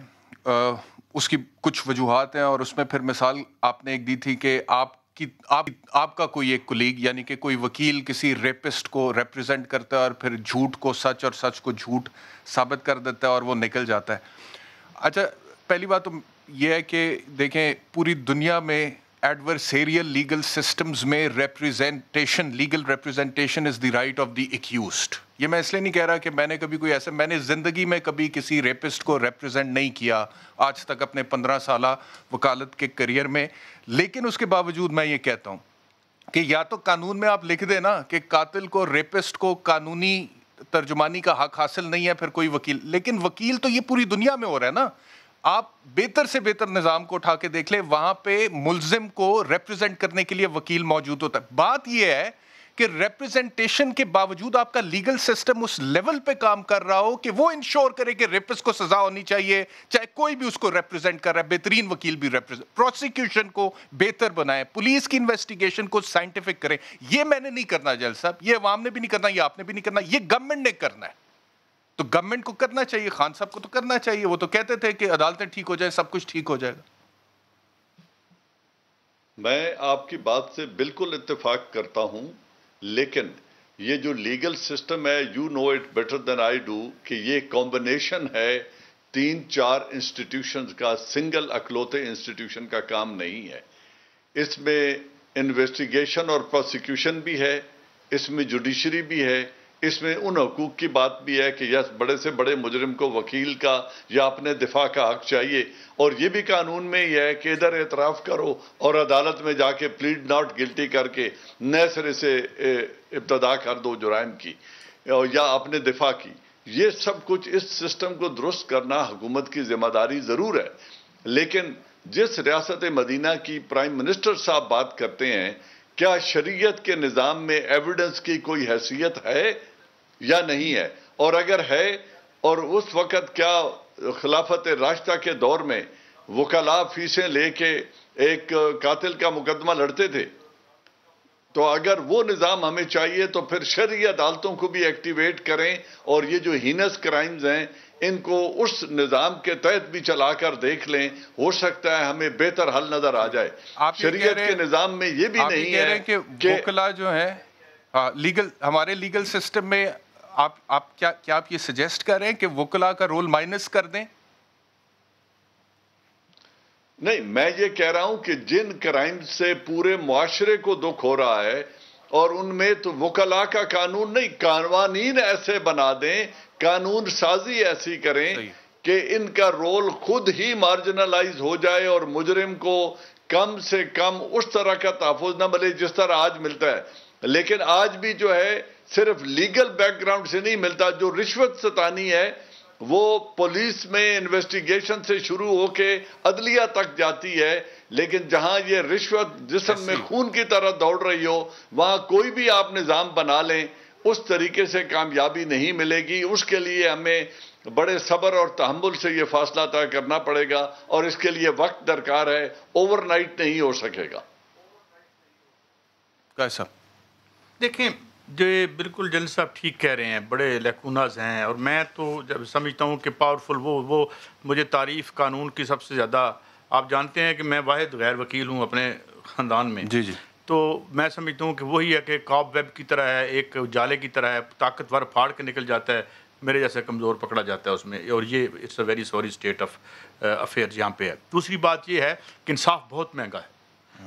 اس کی کچھ وجوہات ہیں، اور اس میں پھر مثال آپ نے ایک دی تھی کہ آپ کا کوئی ایک کولیگ یعنی کہ کوئی وکیل کسی ریپسٹ کو ریپریزنٹ کرتا ہے اور پھر جھوٹ کو سچ اور سچ کو جھوٹ ثابت کر دیتا ہے اور وہ نکل جاتا ہے. اچھا، پہلی بات تو یہ ہے کہ دیکھیں پوری دنیا میں ایڈورسیریل لیگل سسٹمز میں legal representation is the right of the accused. یہ میں اس لیے نہیں کہہ رہا کہ میں نے کبھی میں نے زندگی میں کبھی کسی ریپسٹ کو ریپریزنٹ نہیں کیا آج تک اپنے 15 سالہ وکالت کے کریئر میں. لیکن اس کے باوجود میں یہ کہتا ہوں کہ یا تو قانون میں آپ لکھ دیں نا کہ قاتل کو، ریپسٹ کو قانونی ترجمانی کا حق حاصل نہیں ہے، پھر کوئی وکیل. لیکن وکیل تو یہ پوری دنیا میں ہو رہا ہے نا. آپ بہتر سے بہتر نظام کو اٹھا کے دیکھ لیں، وہاں پہ ملزم کو ریپریزنٹ کرنے کے لیے وکیل موجود ہوتا ہے. بات یہ ہے کہ ریپریزنٹیشن کے باوجود آپ کا لیگل سسٹم اس لیول پہ کام کر رہا ہو کہ وہ انشور کرے کہ ریپس کو سزا ہونی چاہیے، چاہے کوئی بھی اس کو ریپریزنٹ کر رہا ہے. بہترین وکیل بھی پروسیکیوشن کو بہتر بنائے، پولیس کی انویسٹیگیشن کو سائنٹیفک کرے. یہ میں نے نہیں کرنا جیل صاحب، یہ عوام نے بھی نہیں کرنا، یہ آپ نے بھی نہیں کرنا، یہ گورنمنٹ نے کرنا ہے. تو گورنمنٹ کو کرنا چاہیے، خان صاحب کو تو کرنا چاہیے. وہ تو کہتے تھے کہ عدالتیں ٹھیک ہو جائیں سب کچھ ٹھیک ہو جائے گا. میں آپ کی بات سے بالکل اتفاق کرتا ہوں، لیکن یہ جو لیگل سسٹم ہے، you know it better than I do, کہ یہ کمبینیشن ہے 3-4 انسٹیٹیوشنز کا، سنگل اکلوتے انسٹیٹیوشن کا کام نہیں ہے. اس میں انویسٹیگیشن اور پروسیکیوشن بھی ہے، اس میں جوڈیشری بھی ہے، اس میں ان حقوق کی بات بھی ہے کہ یس بڑے سے بڑے مجرم کو وکیل کا یا اپنے دفاع کا حق چاہیے. اور یہ بھی قانون میں یہ ہے کہ ادھر اعتراف کرو اور عدالت میں جا کے پلیڈ ناٹ گلٹی کر کے نئے سرے سے ابتدا کر دو جرائم کی یا اپنے دفاع کی. یہ سب کچھ اس سسٹم کو درست کرنا حکومت کی ذمہ داری ضرور ہے. لیکن جس ریاست مدینہ کی پرائم منسٹر صاحب بات کرتے ہیں، کیا شریعت کے نظام میں ایویڈنس کی کوئی حیثیت ہے یا نہیں ہے؟ اور اگر ہے، اور اس وقت کیا خلافت راشدہ کے دور میں وکلاء فیسیں لے کے ایک قاتل کا مقدمہ لڑتے تھے؟ تو اگر وہ نظام ہمیں چاہیے تو پھر شرعی عدالتوں کو بھی ایکٹیویٹ کریں اور یہ جو ہینس کرائمز ہیں ان کو اس نظام کے تحت بھی چلا کر دیکھ لیں. ہو سکتا ہے ہمیں بہتر حل نظر آ جائے. شریعت کے نظام میں یہ بھی نہیں ہے کہ وکلا جو ہے لیگل، ہمارے لیگل سسٹم میں کیا آپ یہ سجیسٹ کر رہے ہیں کہ وکلا کا رول مائنس کر دیں؟ نہیں، میں یہ کہہ رہا ہوں کہ جن کرائم سے پورے معاشرے کو دکھ ہو رہا ہے اور ان میں تو وکلاء کا قانون نہیں، قوانین ایسے بنا دیں، قانون سازی ایسی کریں کہ ان کا رول خود ہی مارجنلائز ہو جائے اور مجرم کو کم سے کم اس طرح کا تحفظ نہ ملے جس طرح آج ملتا ہے. لیکن آج بھی جو ہے صرف لیگل بیک گراؤنڈ سے نہیں ملتا. جو رشوت ستانی ہے وہ پولیس میں انویسٹیگیشن سے شروع ہو کے عدلیہ تک جاتی ہے، لیکن جہاں یہ رشوت جسم میں خون کی طرح دوڑ رہی ہو وہاں کوئی بھی آپ نظام بنا لیں اس طریقے سے کامیابی نہیں ملے گی. اس کے لیے ہمیں بڑے صبر اور تحمل سے یہ فاصلہ طے کرنا پڑے گا اور اس کے لیے وقت درکار ہے، اوور نائٹ نہیں ہو سکے گا. کیسا؟ دیکھیں جو بالکل جنرل صاحب ٹھیک کہہ رہے ہیں، بڑے لیکوناز ہیں، اور میں تو جب سمجھتا ہوں کہ پاورفل وہ مجھے تعریف قانون کی سب سے زیادہ، آپ جانتے ہیں کہ میں واحد غیر وکیل ہوں اپنے خاندان میں، جی جی، تو میں سمجھتا ہوں کہ وہی ہے کہ کاپ ویب کی طرح ہے، ایک جالے کی طرح ہے، طاقتور پھاڑ کے نکل جاتا ہے، میرے جیسے کمزور پکڑا جاتا ہے اس میں، اور یہ it's a very sorry state of affair یہاں پہ ہے. دوسری بات یہ ہے کہ انصاف بہت مہنگا ہے.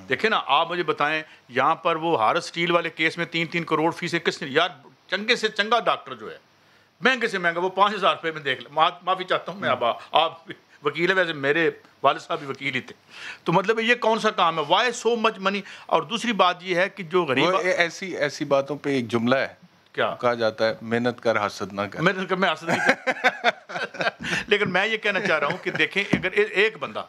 دیکھیں نا، آپ مجھے بتائیں یہاں پر وہ ہارس اسٹیل والے کیس میں 3 کروڑ فیسیں کس نے، یار چنگے سے چنگا ڈاکٹر جو ہے مہنگے سے مہنگا وہ 5,000 روپے میں دیکھ لیں. معافی چاہتا ہوں میں، اب آپ وکیل ہے، ویسے میرے والد صاحب بھی وکیل ہی تھے، تو مطلب یہ کون سا کام ہے؟ وائی سو مچ منی. اور دوسری بات یہ ہے کہ جو غریب ایسی باتوں پہ ایک جملہ ہے، کیا کہا جاتا ہے، محنت کر حسد نہ کر. محنت کر، میں حسد نہیں کر لیکن میں یہ کہنا چاہ رہا ہوں کہ دیکھیں اگر ایک بندہ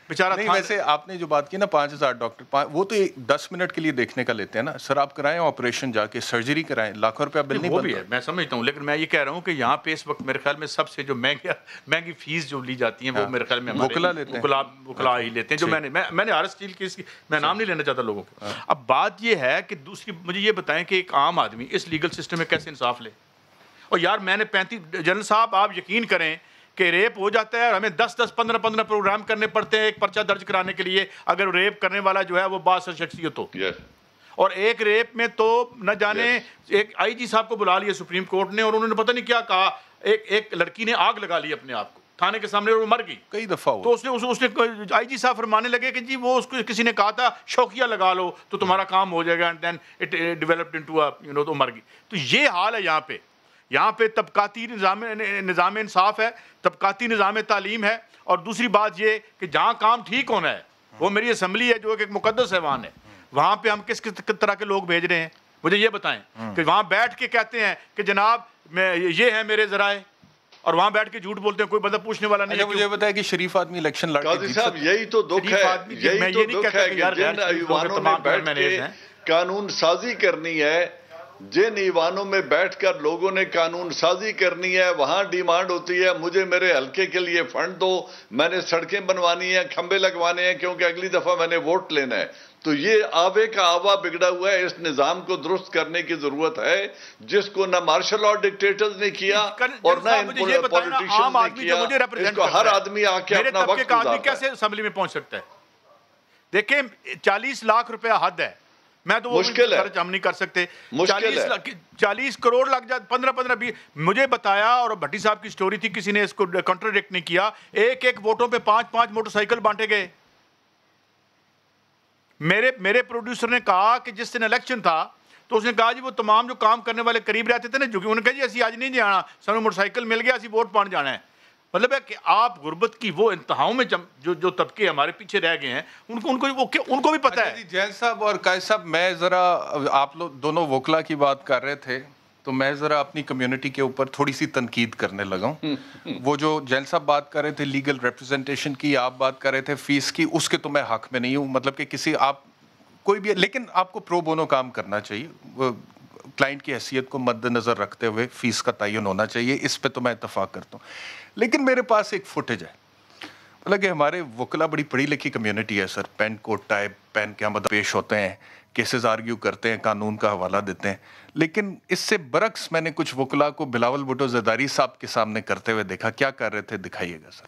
بیچارہ، نہیں ویسے آپ نے جو بات کی نا 5,000 ڈاکٹر، وہ تو 10 منٹ کے لیے دیکھنے کا لیتے ہیں نا سر. آپ کرائیں آپریشن، جا کے سرجری کرائیں، لاکھوں روپیہ بل نہیں وہ بھی ہے، میں سمجھتا ہوں، لیکن میں یہ کہہ رہا ہوں کہ یہاں پہ اس وقت میرے خیال میں سب سے جو مہنگی فیس جو لی جاتی ہیں وہ میرے خیال میں وکلا ہی لیتے ہیں. جو میں نے ہارس اسٹیل کیس کی، میں نام نہیں لینا چاہتا لوگوں کو. اب بات یہ ہے کہ دوسری مجھے یہ بتائیں کہ ایک عام آدمی اس لیگل سسٹم میں کیسے انصاف لے؟ اور یار میں نے 35 جنرل صاحب آپ یقین کریں کہ ریپ ہو جاتا ہے اور ہمیں 10 15 پروگرام کرنے پڑتے ہیں ایک پرچہ درج کرانے کے لیے، اگر ریپ کرنے والا جو ہے وہ بااثر شخصیت ہو. اور ایک ریپ میں تو نہ جانے ایک آئی جی صاحب کو بلا لیا سپریم کورٹ نے، اور انہوں نے پتہ نہیں کیا کہا، ایک لڑکی نے آگ لگا لی اپنے آپ کو تھانے کے سامنے اور وہ مر گئی کئی دفعہ. تو اس نے آئی جی صاحب فرمانے لگے کہ جی وہ اس کو کسی نے کہا تھا شوقیہ لگا لو تو تمہارا کام ہو جائے گا، and then it developed into تو مر گئی. تو یہ حال ہے یہاں پہ طبقاتی نظام انصاف ہے، طبقاتی نظام تعلیم ہے، اور دوسری بات یہ کہ جہاں کام ٹھیک ہونا ہے وہ میری اسمبلی ہے جو ایک مقدس ایوان ہے، وہاں پہ ہم کس طرح کے لوگ بھیج رہے ہیں؟ مجھے یہ بتائیں کہ وہاں بیٹھ کے کہتے ہیں کہ جناب یہ ہے میرے ذرائع، اور وہاں بیٹھ کے جھوٹ بولتے ہیں، کوئی بندہ پوچھنے والا نہیں ہے. مجھے بتایا کہ شریف آدمی الیکشن لڑ کے جیت سکتا ہے. یہی تو دکھ ہے کہ جن ایوانوں میں بیٹھ کے قانون سازی کرنی ہے، جن ایوانوں میں بیٹھ کر لوگوں نے قانون سازی کرنی ہے، وہاں ڈیمانڈ ہوتی ہے مجھے میرے حلقے کے لیے فنڈ دو، میں نے سڑکیں بنوانی ہیں، کھمبے لگوانے ہیں کیونکہ اگلی دفعہ میں نے ووٹ لینا ہے. تو یہ آوے کا آوا بگڑا ہوا ہے. اس نظام کو درست کرنے کی ضرورت ہے جس کو نہ مارشل لاء ڈکٹیٹرز نے کیا اور نہ پولیٹیشنز نے کیا. اس کو ہر آدمی آ کے اپنا وقت گزارتا ہے. کیسے اسمبلی میں پہنچ سکتا ہے؟ دیکھیں 40 لاکھ روپیہ حد ہے، میں تو وہ خرچ ہم نہیں کر سکتے. 40 کروڑ لگ جاتے، 15 20. مجھے بتایا، اور بھٹی صاحب کی سٹوری تھی، کسی نے اس کو کنٹراڈکٹ نہیں کیا، ایک ووٹوں پہ 5 موٹر سائیکل بانٹے گئے. میرے پروڈیوسر نے کہا کہ جس دن الیکشن تھا تو اس نے کہا جی وہ تمام جو کام کرنے والے قریب رہتے تھے نا، جو کہ انہوں نے کہا جی اسی آج نہیں جانا، سانو موٹر سائیکل مل گیا، اسی ووٹ پان جانا ہے. مطلب ہے کہ آپ غربت کی وہ انتہاؤں میں جو طبقے ہمارے پیچھے رہ گئے ہیں ان کو بھی پتہ ہے. جیل صاحب اور قائد صاحب، میں ذرا آپ لوگ دونوں وکلا کی بات کر رہے تھے تو میں ذرا اپنی کمیونٹی کے اوپر تھوڑی سی تنقید کرنے لگا ہوں. وہ جو جیل صاحب بات کر رہے تھے لیگل ریپرزنٹیشن کی، آپ بات کر رہے تھے فیس کی، اس کے تو میں حق میں نہیں ہوں. مطلب کہ کسی آپ کوئی بھی، لیکن آپ کو پرو بونو کام کرنا چاہیے، کلائنٹ کی حیثیت کو مد نظر رکھتے ہوئے فیس کا تعین ہونا چاہیے، اس پہ تو میں اتفاق کرتا ہوں. لیکن میرے پاس ایک فوٹیج ہے، مطلب کہ ہمارے وکلا بڑی پڑھی لکھی کمیونٹی ہے سر، پین کوٹ ٹائپ پین کے مدد پیش ہوتے ہیں، کیسز آرگیو کرتے ہیں، قانون کا حوالہ دیتے ہیں. لیکن اس سے برعکس میں نے کچھ وکلا کو بلاول بھٹو زرداری صاحب کے سامنے کرتے ہوئے دیکھا. کیا کر رہے تھے؟ دکھائیے گا سر.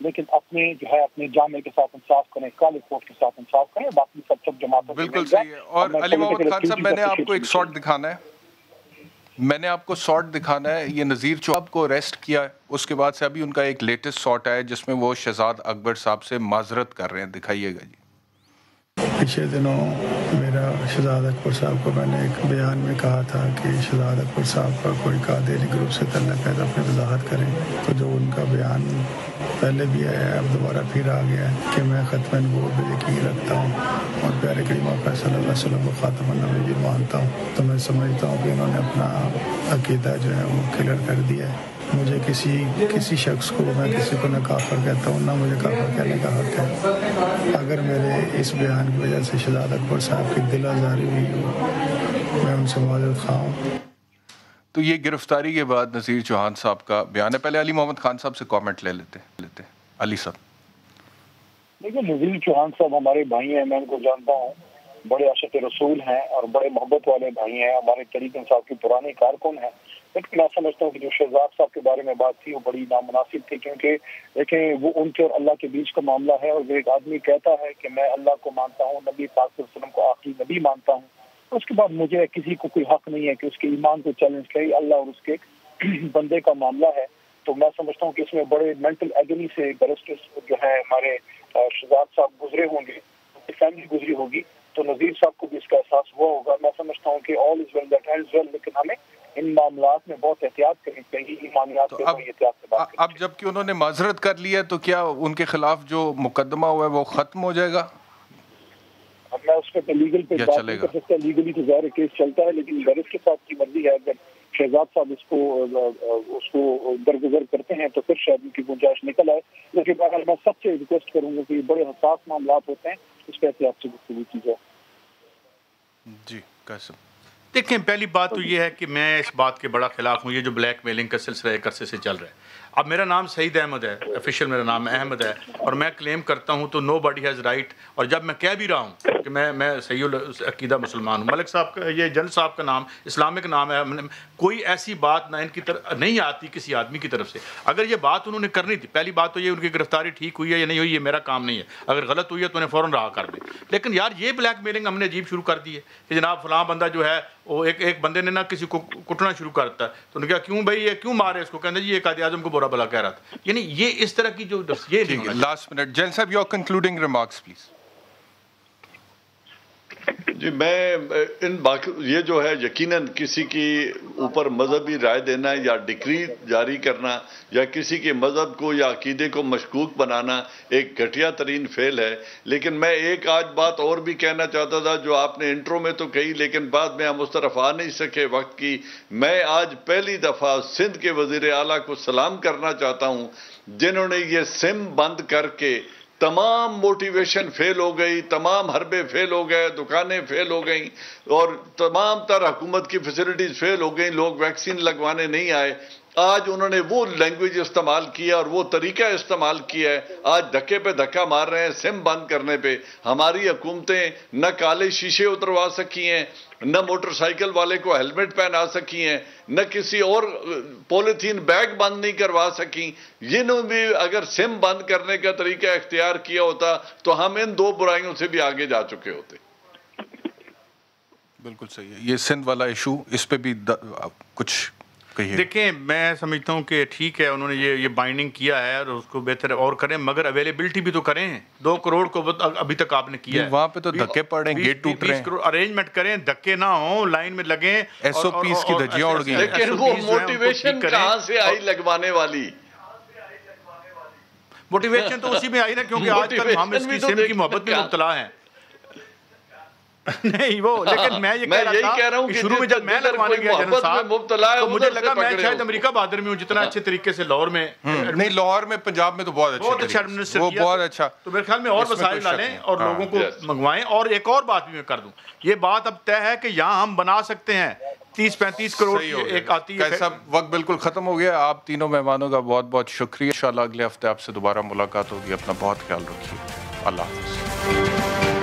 لیکن اپنے جو ہے اپنے جامع کے ساتھ انصاف کریں، کالج کوٹ کے ساتھ انصاف کریں، باقی سب جماعتوں بالکل صحیح ہے. اور علی محمد خان صاحب، میں نے آپ کو ایک شارٹ دکھانا ہے. یہ نذیر چوہان کو اریسٹ کیا ہے، اس کے بعد سے ابھی ان کا ایک لیٹسٹ شارٹ ہے جس میں وہ شہزاد اکبر صاحب سے معذرت کر رہے ہیں. دکھائیے گا جی. پچھلے دنوں میرا شہزاد اکبر صاحب کو میں نے ایک بیان میں کہا تھا کہ شہزاد اکبر صاحب کا کوئی قادری گروپ سے تعلق ہے تو اپنی وضاحت کریں. تو جو ان کا بیان پہلے بھی آیا ہے، اب دوبارہ پھر آ گیا ہے کہ میں ختم نبوت پہ یقین رکھتا ہوں اور پیارے کریم آقا صلی اللہ علیہ وسلم کو خاتم النبیین مانتا ہوں. تو میں سمجھتا ہوں کہ انہوں نے اپنا عقیدہ جو ہے وہ کلیئر کر دیا ہے. مجھے کسی شخص کو، میں کسی کو نہ کافر کہتا ہوں، نہ مجھے کافر کہنے کا حق ہے. اگر میرے اس بیان کی وجہ سے شہزاد اکبر صاحب کی دل آزاری ہوئی ہو، میں ان سے معذرت خواہ ہوں. تو یہ گرفتاری کے بعد نذیر چوہان صاحب کا بیان ہے. پہلے علی محمد خان صاحب سے کامنٹ لے لیتے. علی صاحب دیکھیے، نذیر چوہان صاحب ہمارے بھائی ہیں، میں ان کو جانتا ہوں، بڑے عاشق رسول ہیں اور بڑے محبت والے بھائی ہیں، ہمارے تحریک انصاف کے پرانے کارکن ہیں. لیکن میں سمجھتا ہوں کہ جو شہزاد صاحب کے بارے میں بات تھی وہ بڑی نامناسب تھی، کیونکہ دیکھیں وہ ان کے اور اللہ کے بیچ کا معاملہ ہے. اور ایک آدمی کہتا ہے کہ میں اللہ کو مانتا ہوں، نبی پاک صلی اللہ علیہ وسلم کو آخری نبی مانتا ہوں، اس کے بعد مجھے کسی کو کوئی حق نہیں ہے کہ اس کے ایمان کو چیلنج کرے. اللہ اور اس کے بندے کا معاملہ ہے. تو میں سمجھتا ہوں کہ اس میں بڑے مینٹل ایگنی سے بیرسٹر جو ہے ہمارے شہزاد صاحب گزرے ہوں گے، فیملی گزری ہوگی، تو نذیر صاحب کو بھی اس کا احساس ہوا ہوگا. میں سمجھتا ہوں کہ آل از ویل دیٹ اینڈز ویل، لیکن ہمیں ان معاملات میں بہت احتیاط کرنی چاہیے. ایمانیات پہ بڑی احتیاط سے بات کرنی اب جب کہ انہوں نے معذرت کر لی ہے تو کیا ان کے خلاف جو مقدمہ ہوا ہے وہ ختم ہو جائے گا؟ اب میں اس پہ لیگل پہ بات نہیں کر سکتا. لیگلی تو ظاہر کیس چلتا ہے، لیکن بیرسٹر کے ساتھ کی مرضی ہے. اگر شہزاد صاحب اس کو درگزر کرتے ہیں تو پھر شاید ان کی گنجائش نکل آئے. لیکن اگر میں سب سے ریکویسٹ کروں گا کہ بڑے حساس معاملات ہوتے ہیں، اس پہ احتیاط سے گفتگو کی جائے. جی قاسم، دیکھیں، پہلی بات تو یہ ہے کہ میں اس بات کے بڑا خلاف ہوں. یہ جو بلیک میلنگ کا سلسلہ ایک عرصے سے چل رہا ہے. اب میرا نام سعید احمد ہے، آفیشیل میرا نام احمد ہے، اور میں کلیم کرتا ہوں تو نو باڈی ہیز رائٹ. اور جب میں کہہ بھی رہا ہوں کہ میں صحیح عقیدہ مسلمان ہوں، ملک صاحب کا، یہ جن صاحب کا نام اسلامک نام ہے، کوئی ایسی بات نہ ان کی طرف نہیں آتی کسی آدمی کی طرف سے. اگر یہ بات انہوں نے کرنی تھی، پہلی بات تو یہ ان کی گرفتاری ٹھیک ہوئی ہے یا نہیں ہوئی، یہ میرا کام نہیں ہے. اگر غلط ہوئی ہے تو انہیں فوراً رہا کر دیں. لیکن یار یہ بلیک میلنگ ہم نے عجیب شروع کر دی ہے کہ جناب فلاں بندہ جو ہے وہ ایک بندے نے نا کسی کو کٹنا شروع کرتا ہے تو انہوں نے کہا کیوں بھائی یہ کیوں مارے اس کو، کہتے ہیں جی یہ قائد اعظم کو برا بلا کہہ رہا تھا. یعنی یہ اس طرح کی جو یہ لاسٹ منٹ جین صاحب یور کنکلوڈنگ ریمارکس پلیز. جی میں یہ جو ہے یقیناً کسی کی اوپر مذہبی رائے دینا یا ڈگری جاری کرنا یا کسی کے مذہب کو یا عقیدے کو مشکوک بنانا ایک گھٹیا ترین فعل ہے. لیکن میں ایک آج بات اور بھی کہنا چاہتا تھا جو آپ نے انٹرو میں تو کہی لیکن بعد میں ہم اس طرف آ نہیں سکے وقت کی. میں آج پہلی دفعہ سندھ کے وزیر اعلیٰ کو سلام کرنا چاہتا ہوں جنہوں نے یہ سم بند کر کے تمام موٹیویشن فیل ہو گئی، تمام حربے فیل ہو گئے، دکانیں فیل ہو گئیں اور تمام تر حکومت کی فیسلٹیز فیل ہو گئیں، لوگ ویکسین لگوانے نہیں آئے. آج انہوں نے وہ لینگویج استعمال کیا اور وہ طریقہ استعمال کیا ہے. آج دھکے پہ دھکا مار رہے ہیں سم بند کرنے پہ. ہماری حکومتیں نہ کالے شیشے اتروا سکی ہیں، نہ موٹر سائیکل والے کو ہیلمٹ پہنا سکی ہیں، نہ کسی اور پولیتھین بیگ بند نہیں کروا سکیں. جنہوں بھی اگر سم بند کرنے کا طریقہ اختیار کیا ہوتا تو ہم ان دو برائیوں سے بھی آگے جا چکے ہوتے. بالکل صحیح ہے. یہ سندھ والا ایشو، اس پہ بھی کچھ کہیے. دیکھیں میں سمجھتا ہوں کہ ٹھیک ہے انہوں نے یہ بائنڈنگ کیا ہے اور اس کو بہتر اور کریں، مگر اویلیبلٹی بھی تو کریں. 2 کروڑ کو ابھی تک آپ نے کیا ہے، وہاں پہ تو دھکے پڑ رہے ہیں، گیٹ ٹوٹ رہے ہیں. ارینجمنٹ کریں، دھکے نہ ہوں، لائن میں لگیں. ایس او پیز کی دھجیاں اڑ گئی. لیکن وہ موٹیویشن کہاں سے آئی لگوانے والی؟ موٹیویشن تو اسی میں آئی نا کیونکہ آج کل ہم اس کی سم کی محبت میں مبتلا ہیں. نہیں وہ لیکن میں یہ کہہ رہا ہوں کہ شروع میں جب میں لگوانے گیا جنرل صاحب تو مجھے لگا میں شاید امریکہ بہادر میں ہوں جتنا اچھے طریقے سے لاہور میں نہیں، لاہور میں پنجاب میں تو بہت اچھا ایڈمنسٹر وہ بہت اچھا. تو میرے خیال میں اور وسائل ڈالیں اور لوگوں کو منگوائیں. اور ایک اور بات بھی میں کر دوں، یہ بات اب طے ہے کہ یہاں ہم بنا سکتے ہیں 30-35 کروڑ کی ایک آتی ہے. صاحب وقت بالکل ختم ہو گیا. آپ تینوں مہمانوں کا بہت بہت شکریہ. انشاءاللہ اگلے ہفتے آپ سے دوبارہ ملاقات ہوگی. اپنا بہت خیال رکھیے. اللہ حافظ.